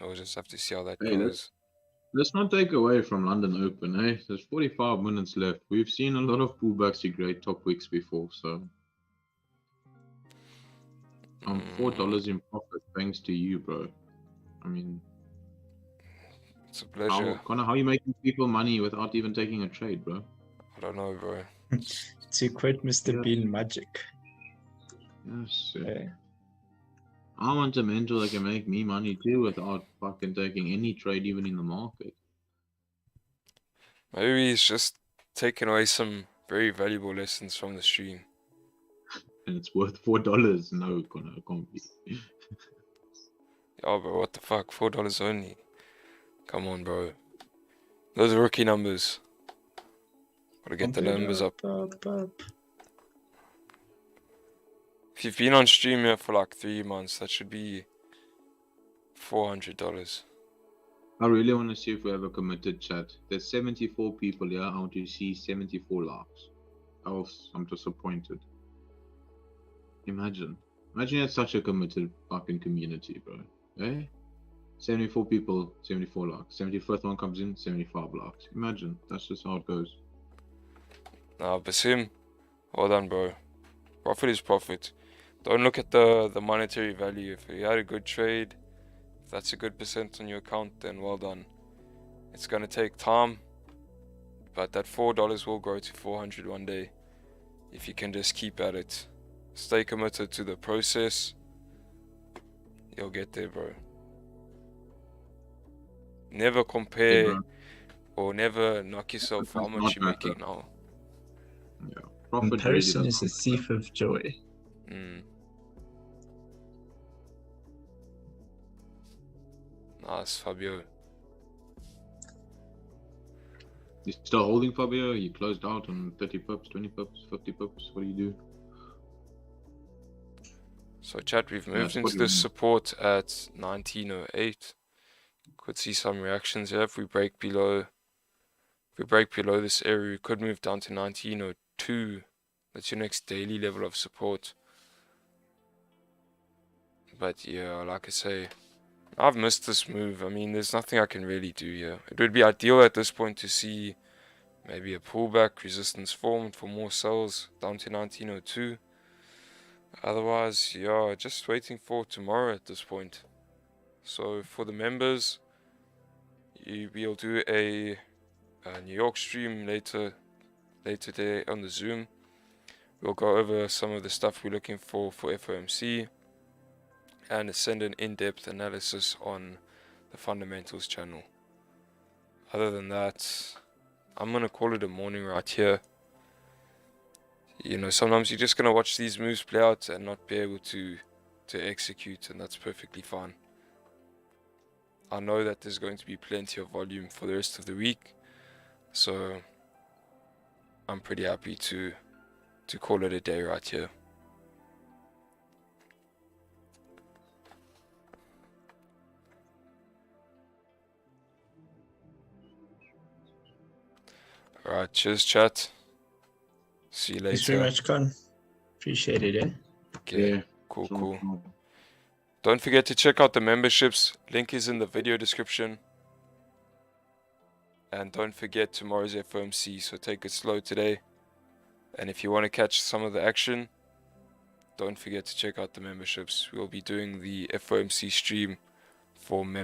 we'll just have to see how that goes. Let's not take away from London Open, eh? There's 45 minutes left. We've seen a lot of pullbacks to great top wicks before, so I'm $4 in profit thanks to you, bro. I mean, it's a pleasure. Connor, how are you making people money without even taking a trade, bro? I don't know, bro. To quote Mr. Bean, magic. Yes. Yeah. I want a mentor that can make me money too without fucking taking any trade even in the market. Maybe he's just taking away some very valuable lessons from the stream. And it's worth $4. No, Connor, it can't be. Yeah, bro, what the fuck? $4 only. Come on, bro. Those are rookie numbers. Gotta get the numbers up. If you've been on stream here for like 3 months, that should be $400. I really want to see if we have a committed chat. There's 74 people here. I want to see 74 likes. Else, I'm disappointed. Imagine it's such a committed fucking community, bro. Eh? 74 people, 74 likes. 75th one comes in, 75 likes. Imagine, that's just how it goes. Nah, Basim, well done, bro. Profit is profit. Don't look at the monetary value. If you had a good trade, if that's a good percent on your account, then well done. It's gonna take time, but that $4 will grow to 400 one day. If you can just keep at it. Stay committed to the process. You'll get there, bro. never Hey, compare bro. or never knock yourself for how It's much not you're that, making now. Yeah. Profit really Comparison doesn't is a thief of joy. Nice, Fabio. You still holding, Fabio? You closed out on 30 pips, 20 pips, 50 pips. What do you do? So chat, we've moved it's into probably this support at 1908. Could see some reactions here. If we break below this area, we could move down to 1902. That's your next daily level of support. But yeah, like I say, I've missed this move. I mean, there's nothing I can really do here. It would be ideal at this point to see maybe a pullback, resistance formed for more sells down to 1902. Otherwise, yeah, just waiting for tomorrow at this point. So for the members, we'll do a New York stream later today on the Zoom. We'll go over some of the stuff we're looking for FOMC and send an in-depth analysis on the fundamentals channel. Other than that, I'm gonna call it a morning right here. You know, sometimes you're just gonna watch these moves play out and not be able to execute, and that's perfectly fine. I know that there's going to be plenty of volume for the rest of the week, so I'm pretty happy to call it a day right here. Alright, cheers chat. See you later. Thanks very much, Con. Appreciate it, eh? Okay, Yeah. cool. Don't forget to check out the memberships. Link is in the video description. And don't forget tomorrow's FOMC, so take it slow today. And if you want to catch some of the action, don't forget to check out the memberships. We'll be doing the FOMC stream for members.